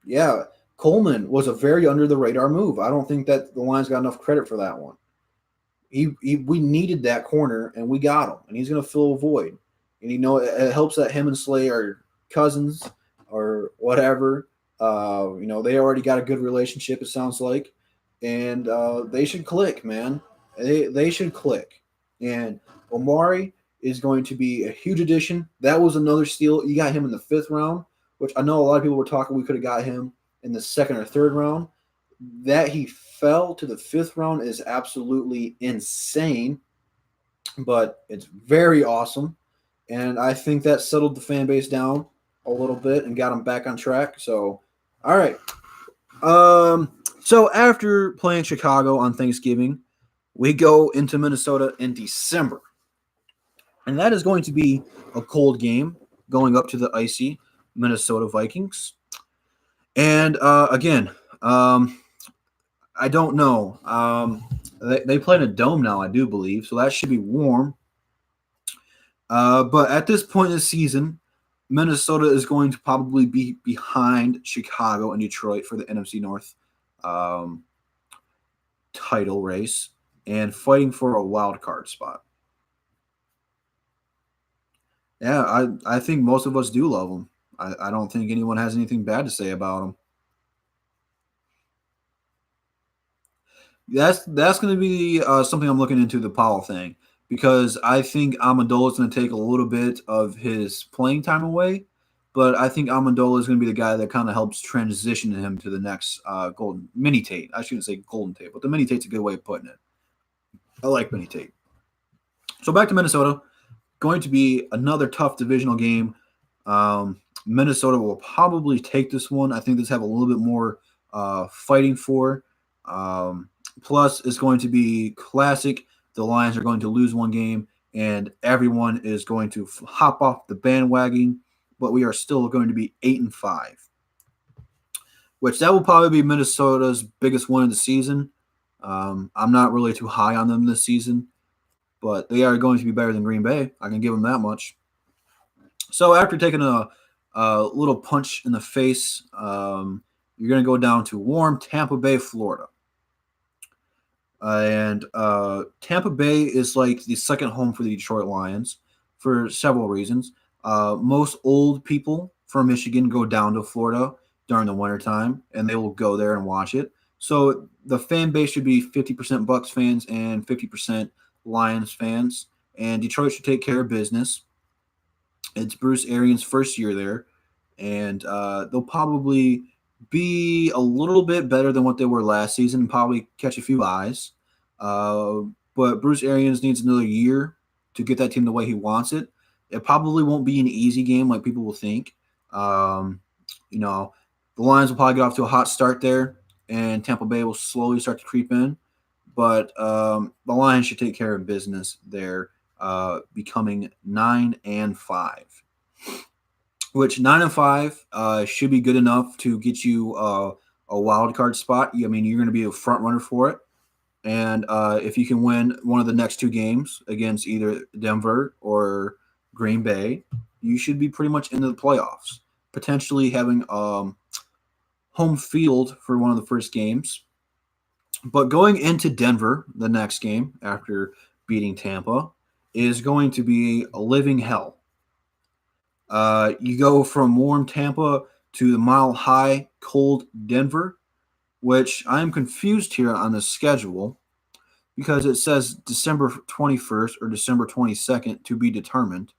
yeah, Coleman was a very under the radar move. I don't think that the Lions got enough credit for that one. We needed that corner and we got him, and he's going to fill a void. And it helps that him and Slay are cousins or whatever. They already got a good relationship. It sounds like, and they should click, man. They should click. And Omari is going to be a huge addition. That was another steal. You got him in the 5th round, which I know a lot of people were talking we could have got him in the 2nd or 3rd round. That he fell to the 5th round is absolutely insane, but it's very awesome. And I think that settled the fan base down a little bit and got them back on track. So, all right. So after playing Chicago on Thanksgiving, we go into Minnesota in December. And that is going to be a cold game going up to the icy Minnesota Vikings. And again, I don't know. They play in a dome now, I do believe, so that should be warm. But at this point in the season, Minnesota is going to probably be behind Chicago and Detroit for the NFC North title race and fighting for a wild card spot. Yeah, I think most of us do love them. I don't think anyone has anything bad to say about them. That's going to be something I'm looking into, the Powell thing, because I think Amendola is going to take a little bit of his playing time away, but I think Amendola is going to be the guy that kind of helps transition him to the next golden mini Tate. I shouldn't say golden Tate, but the mini Tate's a good way of putting it. I like mini Tate. So back to Minnesota, going to be another tough divisional game. Minnesota will probably take this one. I think this have a little bit more fighting for. Plus, it's going to be classic. The Lions are going to lose one game, and everyone is going to hop off the bandwagon. But we are still going to be 8-5, which that will probably be Minnesota's biggest win of the season. I'm not really too high on them this season, but they are going to be better than Green Bay. I can give them that much. So after taking a little punch in the face, you're going to go down to warm Tampa Bay, Florida. And Tampa Bay is like the second home for the Detroit Lions for several reasons. Most old people from Michigan go down to Florida during the wintertime, and they will go there and watch it. So the fan base should be 50% Bucks fans and 50% Lions fans. And Detroit should take care of business. It's Bruce Arians' first year there, and they'll probably be a little bit better than what they were last season, probably catch a few eyes. But Bruce Arians needs another year to get that team the way he wants it. It probably won't be an easy game like people will think. The Lions will probably get off to a hot start there, and Tampa Bay will slowly start to creep in. But the Lions should take care of business there, becoming 9-5. Which 9-5 should be good enough to get you a wild card spot. I mean, you're going to be a front runner for it. And if you can win one of the next 2 games against either Denver or Green Bay, you should be pretty much into the playoffs. Potentially having home field for one of the first games. But going into Denver, the next game after beating Tampa, is going to be a living hell. You go from warm Tampa to the mile-high, cold Denver, which I am confused here on the schedule because it says December 21st or December 22nd to be determined.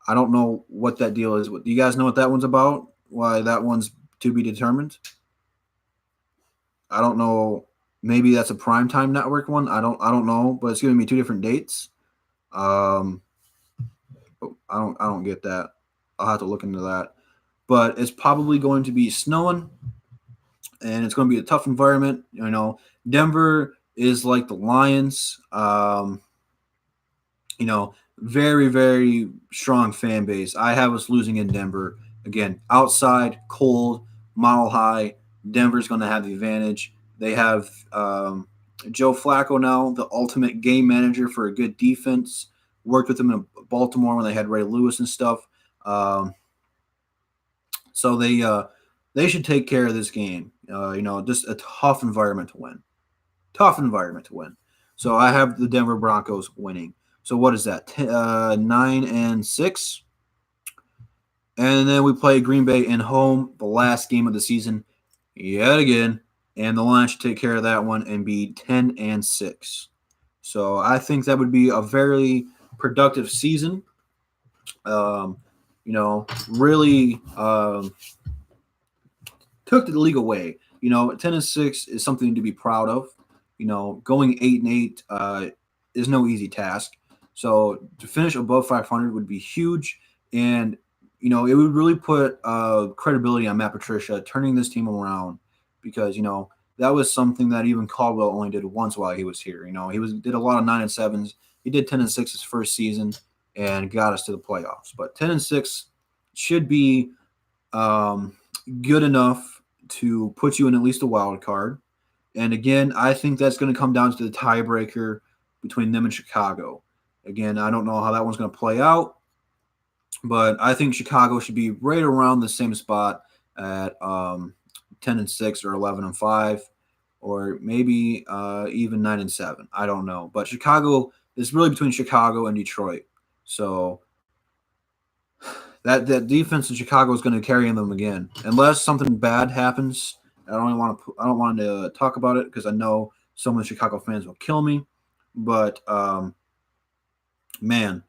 I don't know what that deal is. Do you guys know what that one's about? Why that one's to be determined? I don't know. Maybe that's a primetime network one. I don't know, but it's giving me 2 different dates. I don't get that. I'll have to look into that. But it's probably going to be snowing, and it's going to be a tough environment. Denver is like the Lions. Very, very strong fan base. I have us losing in Denver. Again, outside, cold, mile high. Denver's going to have the advantage. They have Joe Flacco now, the ultimate game manager for a good defense. Worked with them in Baltimore when they had Ray Lewis and stuff. So they should take care of this game. Just a tough environment to win. Tough environment to win. So I have the Denver Broncos winning. So what is that? 9-6. And then we play Green Bay in home, the last game of the season, yet again. And the Lions should take care of that one and be 10-6. So I think that would be a very productive season. Really took the league away. 10-6 is something to be proud of. Going 8-8 is no easy task. So to finish above 500 would be huge, and it would really put credibility on Matt Patricia turning this team around, because that was something that even Caldwell only did once while he was here. He did a lot of 9-7s. He did 10-6 his first season and got us to the playoffs. But 10-6 should be good enough to put you in at least a wild card. And again, I think that's going to come down to the tiebreaker between them and Chicago. Again, I don't know how that one's going to play out, but I think Chicago should be right around the same spot at 10-6 or 11-5, or maybe even 9-7. I don't know, but Chicago is really between Chicago and Detroit. So that defense in Chicago is going to carry them again, unless something bad happens. I don't want to talk about it because I know some of the Chicago fans will kill me. But man,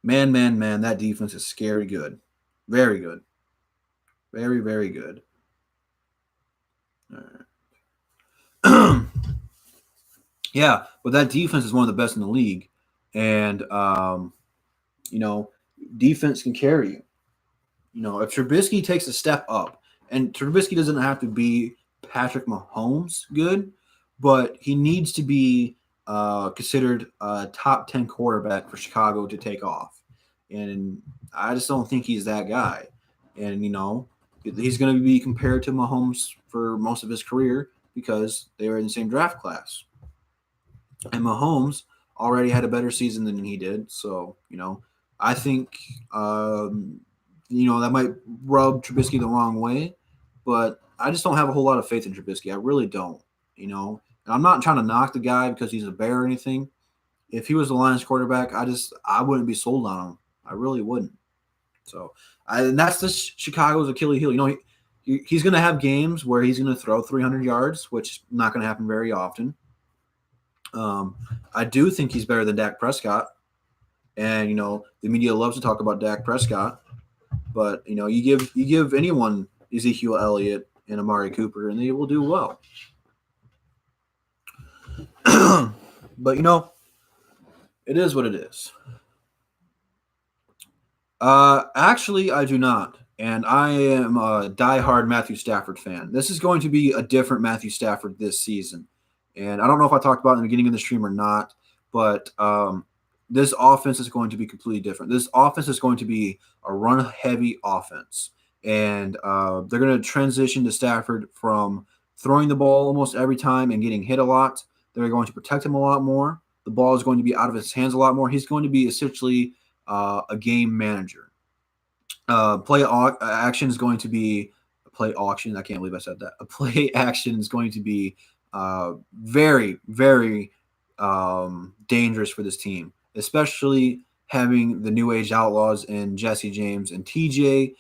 that defense is scary good, very good, very, very good. All right. Yeah, but that defense is one of the best in the league, and defense can carry you. If Trubisky takes a step up, and Trubisky doesn't have to be Patrick Mahomes good, but he needs to be considered a top 10 quarterback for Chicago to take off. And I just don't think he's that guy. And, he's going to be compared to Mahomes for most of his career because they were in the same draft class. And Mahomes already had a better season than he did. So, I think, that might rub Trubisky the wrong way. But I just don't have a whole lot of faith in Trubisky. I really don't, And I'm not trying to knock the guy because he's a Bear or anything. If he was the Lions quarterback, I wouldn't be sold on him. I really wouldn't. So, and that's just Chicago's Achilles heel. He's going to have games where he's going to throw 300 yards, which is not going to happen very often. I do think he's better than Dak Prescott. And, the media loves to talk about Dak Prescott. But, you give anyone Ezekiel Elliott and Amari Cooper, and they will do well. But, it is what it is. Actually, I do not. And I am a diehard Matthew Stafford fan. This is going to be a different Matthew Stafford this season. And I don't know if I talked about it in the beginning of the stream or not, but this offense is going to be completely different. This offense is going to be a run-heavy offense. And they're going to transition to Stafford from throwing the ball almost every time and getting hit a lot. They're going to protect him a lot more. The ball is going to be out of his hands a lot more. He's going to be essentially a game manager. Play action is going to be play auction. I can't believe I said that. A play action is going to be very, very dangerous for this team, especially having the new age outlaws in Jesse James and TJ,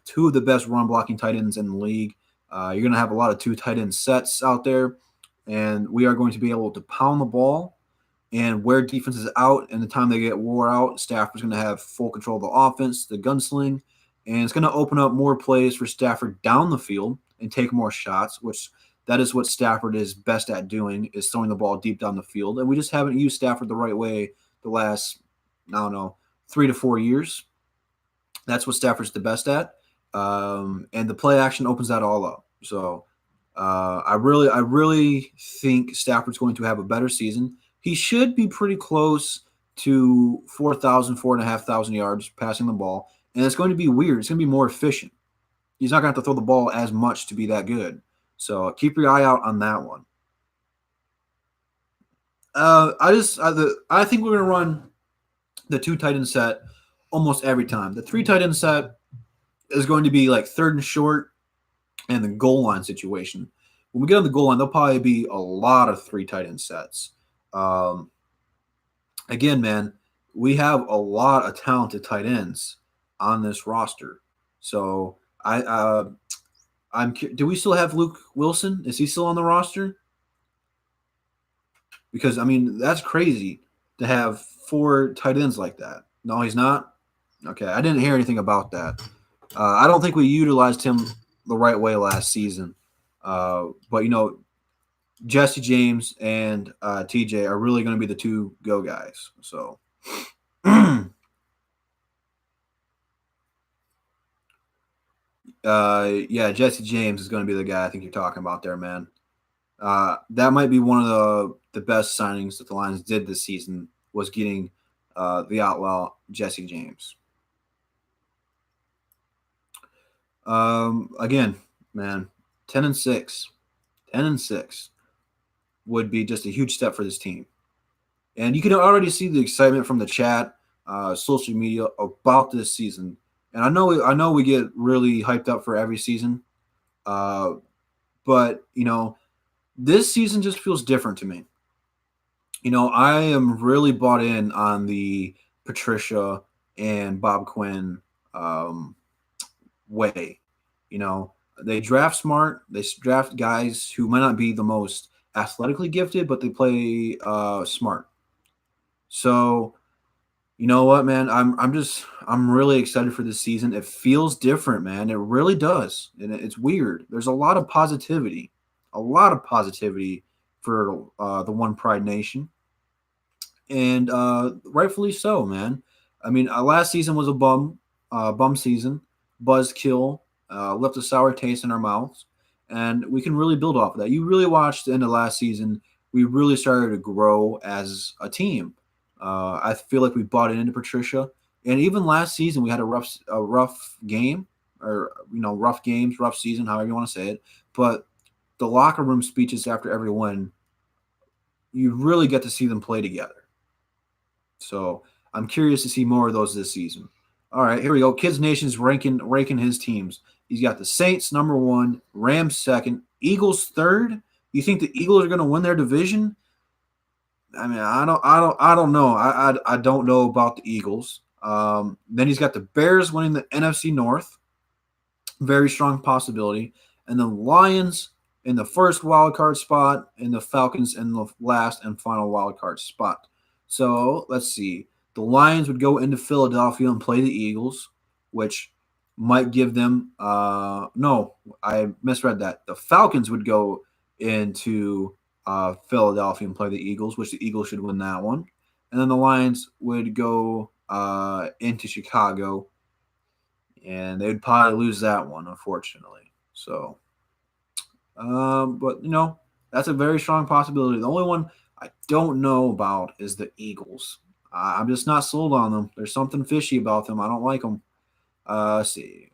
two of the best run blocking tight ends in the league. You're going to have a lot of two tight end sets out there, and we are going to be able to pound the ball and wear defenses out. And the time they get wore out, Stafford's going to have full control of the offense, the gunsling, and it's going to open up more plays for Stafford down the field and take more shots, which that is what Stafford is best at doing, is throwing the ball deep down the field. And we just haven't used Stafford the right way the last, 3 to 4 years. That's what Stafford's the best at. And the play action opens that all up. So I really think Stafford's going to have a better season. He should be pretty close to 4,500 yards passing the ball. And it's going to be weird. It's going to be more efficient. He's not going to have to throw the ball as much to be that good. So keep your eye out on that one. I think we're gonna run the 2 tight end set almost every time. The 3 tight end set is going to be like third and short and the goal line situation. When we get on the goal line, there'll probably be a lot of 3 tight end sets. Um, Again, man, we have a lot of talented tight ends on this roster. So do we still have Luke Wilson? Is he still on the roster? Because I mean, that's crazy to have 4 tight ends like that. No, he's not. Okay, I didn't hear anything about that. I don't think we utilized him the right way last season. But Jesse James and TJ are really going to be the 2 go guys. So, yeah, Jesse James is going to be the guy I think you're talking about there, man. That might be one of the best signings that the Lions did this season was getting the outlaw Jesse James. Again, man, 10-6 would be just a huge step for this team. And you can already see the excitement from the chat, social media about this season. And I know we get really hyped up for every season, but this season just feels different to me. I am really bought in on the Patricia and Bob Quinn way. They draft smart. They draft guys who might not be the most athletically gifted, but they play smart. So, you know what, man? I'm really excited for this season. It feels different, man. It really does, and it's weird. There's a lot of positivity for the One Pride Nation, and rightfully so, man. I mean, last season was a bum season, buzzkill, left a sour taste in our mouths, and we can really build off of that. You really watched the end of last season. We really started to grow as a team. I feel like we bought into Patricia, and even last season we had a rough game, or rough games, rough season, however you want to say it. But the locker room speeches after every win, you really get to see them play together. So I'm curious to see more of those this season. All right, here we go. Kids Nation's ranking his teams. He's got the Saints number 1, Rams second, Eagles third. You think the Eagles are going to win their division? I mean, I don't know. I don't know about the Eagles. Then he's got the Bears winning the NFC North, very strong possibility, and the Lions in the first wild card spot, and the Falcons in the last and final wild card spot. So let's see. The Lions would go into Philadelphia and play the Eagles, which might give them. No, I misread that. The Falcons would go into Philadelphia and play the Eagles, which the Eagles should win that one. And then the Lions would go into Chicago, and they would probably lose that one, unfortunately. So, but that's a very strong possibility. The only one I don't know about is the Eagles. I'm just not sold on them. There's something fishy about them. I don't like them. Let's see.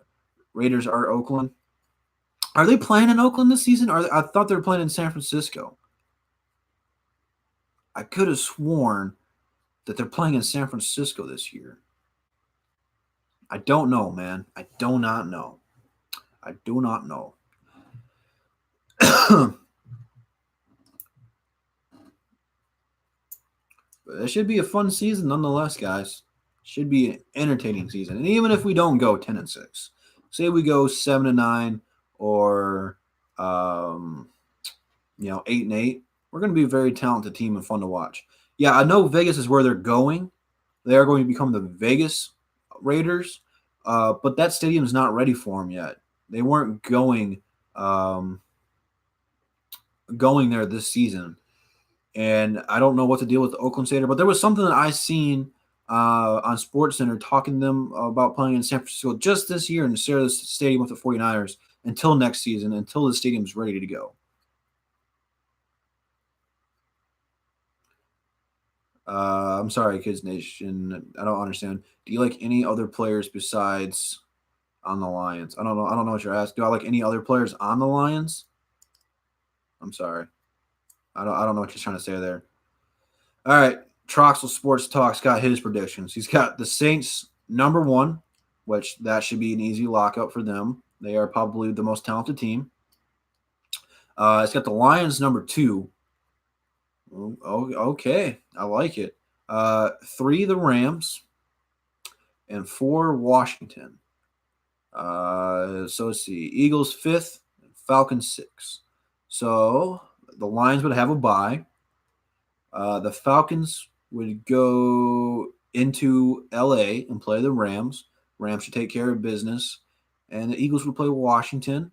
Raiders are Oakland. Are they playing in Oakland this season? I thought they were playing in San Francisco. I could have sworn that they're playing in San Francisco this year. I don't know, man. I do not know. I do not know. But it should be a fun season nonetheless, guys. Should be an entertaining season. And even if we don't go 10-6, say we go 7-9 or 8-8, we're going to be a very talented team and fun to watch. Yeah, I know Vegas is where they're going. They are going to become the Vegas Raiders, but that stadium is not ready for them yet. They weren't going there this season, and I don't know what to deal with the Oakland Stadium. But there was something that I seen on SportsCenter talking to them about playing in San Francisco just this year and share this stadium with the 49ers until next season, until the stadium is ready to go. I'm sorry, Kids Nation. I don't understand. Do you like any other players besides on the Lions? I don't know what you're asking. Do I like any other players on the Lions? I'm sorry. I don't know what you're trying to say there. All right. Troxel Sports Talk's got his predictions. He's got the Saints number 1, which that should be an easy lockup for them. They are probably the most talented team. It's got the Lions number 2. Oh, okay. I like it. 3, the Rams, and 4, Washington. So let's see. Eagles 5th, Falcons 6th. So the Lions would have a bye. The Falcons would go into LA and play the Rams. Rams should take care of business. And the Eagles would play Washington.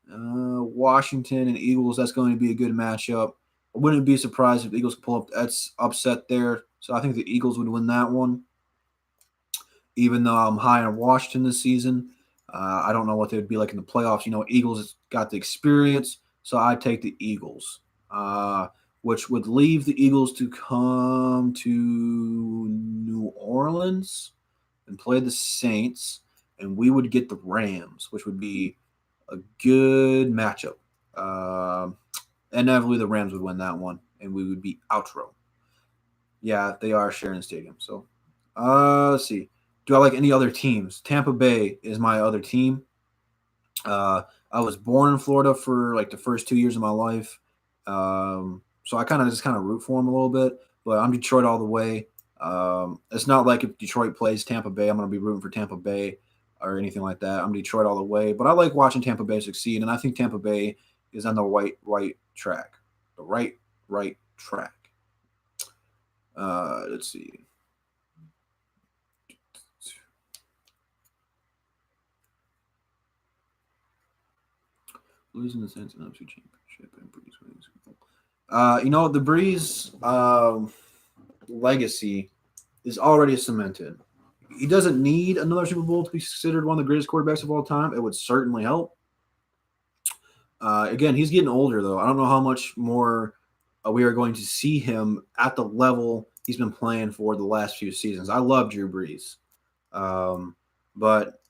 Washington and Eagles, that's going to be a good matchup. I wouldn't be surprised if the Eagles pull up that's upset there. So I think the Eagles would win that one. Even though I'm high on Washington this season, I don't know what they would be like in the playoffs. Eagles got the experience, so I take the Eagles, which would leave the Eagles to come to New Orleans and play the Saints, and we would get the Rams, which would be a good matchup. Inevitably, the Rams would win that one, and we would be outro. Yeah, they are sharing the stadium. So, let's see. Do I like any other teams? Tampa Bay is my other team. I was born in Florida for like the first 2 years of my life. So I kind of root for them a little bit, but I'm Detroit all the way. It's not like if Detroit plays Tampa Bay, I'm going to be rooting for Tampa Bay or anything like that. I'm Detroit all the way, but I like watching Tampa Bay succeed, and I think Tampa Bay is on the right track. The right track. Let's see. Losing the Saints and NFC Championship and Breeze winning Super Bowl. The Breeze legacy is already cemented. He doesn't need another Super Bowl to be considered one of the greatest quarterbacks of all time. It would certainly help. Again, he's getting older, though. I don't know how much more we are going to see him at the level he's been playing for the last few seasons. I love Drew Brees. But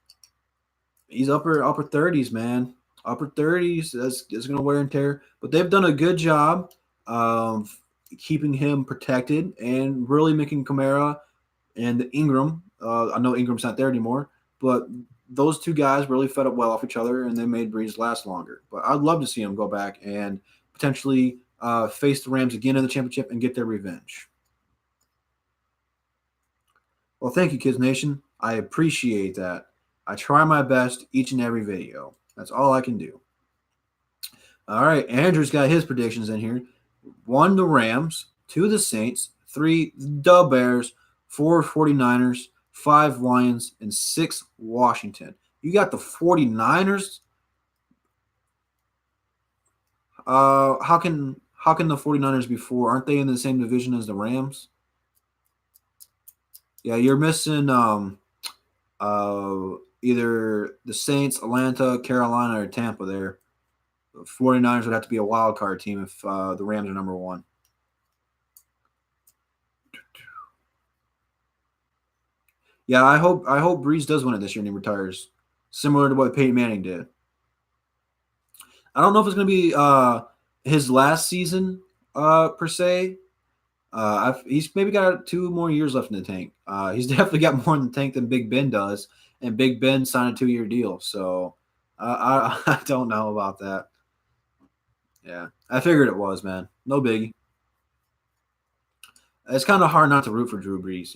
he's upper 30s, man. Upper 30s, that's going to wear and tear. But they've done a good job of keeping him protected and really making Kamara and Ingram. I know Ingram's not there anymore, but those two guys really fed up well off each other, and they made Brees last longer. But I'd love to see him go back and potentially face the Rams again in the championship and get their revenge. Well, thank you, Kids Nation. I appreciate that. I try my best each and every video. That's all I can do. All right, Andrew's got his predictions in here. 1, the Rams. 2, the Saints. 3, the Bears. 4, 49ers. 5, Lions. And 6, Washington. You got the 49ers? How can the 49ers be 4? Aren't they in the same division as the Rams? Yeah, you're missing either the Saints, Atlanta, Carolina, or Tampa there. The 49ers would have to be a wild card team if the Rams are number 1. Yeah, I hope Brees does win it this year and he retires, similar to what Peyton Manning did. I don't know if it's going to be his last season per se. He's maybe got 2 more years left in the tank. He's definitely got more in the tank than Big Ben does, and Big Ben signed a 2-year deal. So I don't know about that. Yeah, I figured it was, man. No biggie. It's kind of hard not to root for Drew Brees.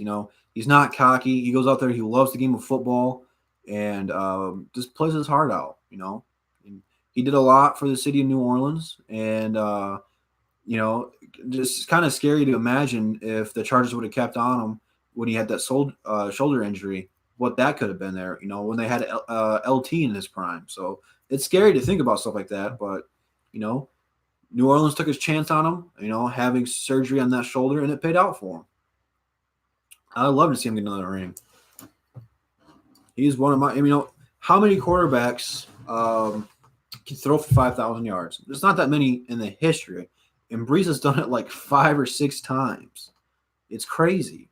He's not cocky. He goes out there. He loves the game of football and just plays his heart out. And he did a lot for the city of New Orleans, and just kind of scary to imagine if the Chargers would have kept on him when he had that shoulder injury, what that could have been there, when they had LT in his prime. So it's scary to think about stuff like that. But, New Orleans took his chance on him, having surgery on that shoulder, and it paid out for him. I'd love to see him get another ring. He's one of my, how many quarterbacks can throw for 5,000 yards? There's not that many in the history. And Brees has done it like 5 or 6 times. It's crazy.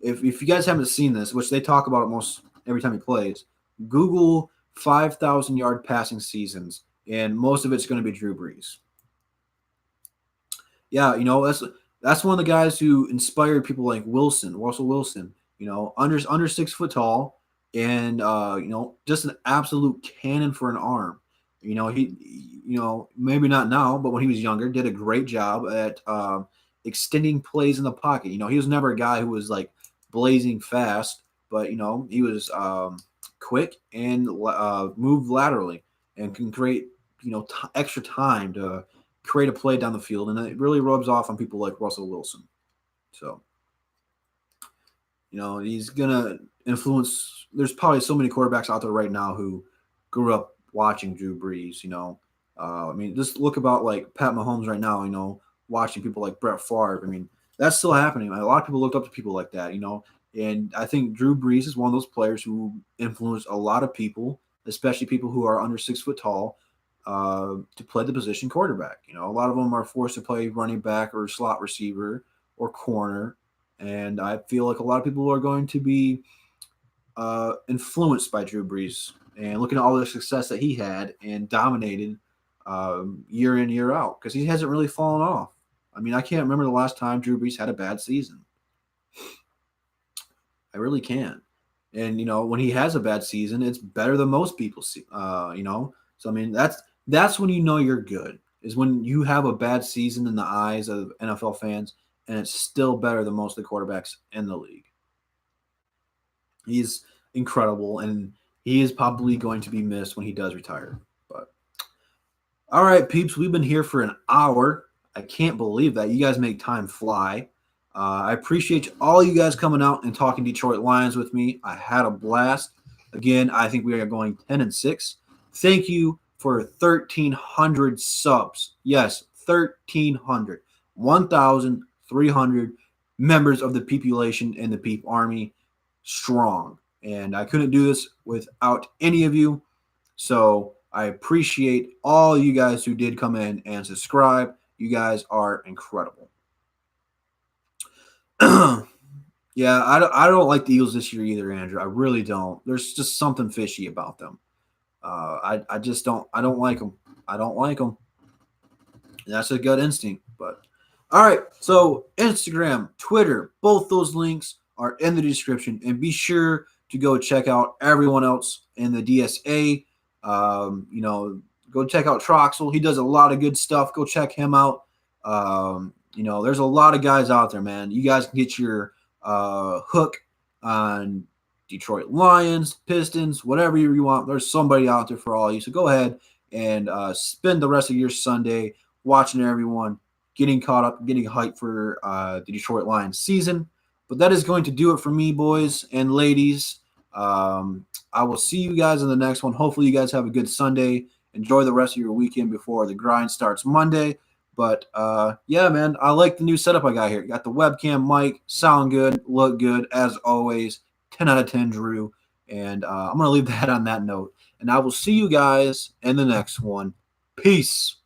If you guys haven't seen this, which they talk about it most every time he plays, Google 5,000-yard passing seasons, and most of it's going to be Drew Brees. Yeah, that's one of the guys who inspired people like Russell Wilson. Under 6 foot tall, and just an absolute cannon for an arm. Maybe not now, but when he was younger, did a great job at extending plays in the pocket. He was never a guy who was like blazing fast, but he was quick and moved laterally and can create extra time to create a play down the field, and it really rubs off on people like Russell Wilson. So, he's gonna influence. There's probably so many quarterbacks out there right now who grew up watching Drew Brees. I mean, just look about like Pat Mahomes right now. Watching people like Brett Favre. I mean, that's still happening. A lot of people looked up to people like that. And I think Drew Brees is one of those players who influenced a lot of people, especially people who are under 6 foot tall, to play the position quarterback. A lot of them are forced to play running back or slot receiver or corner. And I feel like a lot of people are going to be influenced by Drew Brees and looking at all the success that he had and dominated year in, year out, because he hasn't really fallen off. I mean, I can't remember the last time Drew Brees had a bad season. I really can't. And when he has a bad season, it's better than most people see. So I mean, that's when you're good, is when you have a bad season in the eyes of NFL fans, and it's still better than most of the quarterbacks in the league. He's incredible, and he is probably going to be missed when he does retire. But all right, peeps, we've been here for an hour. I can't believe that. You guys make time fly. I appreciate all you guys coming out and talking Detroit Lions with me. I had a blast. Again, I think we are going 10-6. Thank you for 1,300 subs. Yes, 1,300. 1,300 members of the Peepulation and the Peep Army strong. And I couldn't do this without any of you. So I appreciate all you guys who did come in and subscribe. You guys are incredible. Yeah, I don't like the Eagles this year either, Andrew. I really don't. There's just something fishy about them. I just don't. I don't like them. I don't like them. That's a gut instinct. But all right. So Instagram, Twitter, both those links are in the description, and be sure to go check out everyone else in the DSA. Go check out Troxel. He does a lot of good stuff. Go check him out. There's a lot of guys out there, man. You guys can get your hook on Detroit Lions, Pistons, whatever you want. There's somebody out there for all you. So go ahead and spend the rest of your Sunday watching everyone, getting caught up, getting hyped for the Detroit Lions season. But that is going to do it for me, boys and ladies. I will see you guys in the next one. Hopefully you guys have a good Sunday. Enjoy the rest of your weekend before the grind starts Monday. But, yeah, man, I like the new setup I got here. Got the webcam mic, sound good, look good, as always. 10 out of 10, Drew. And I'm going to leave that on that note. And I will see you guys in the next one. Peace.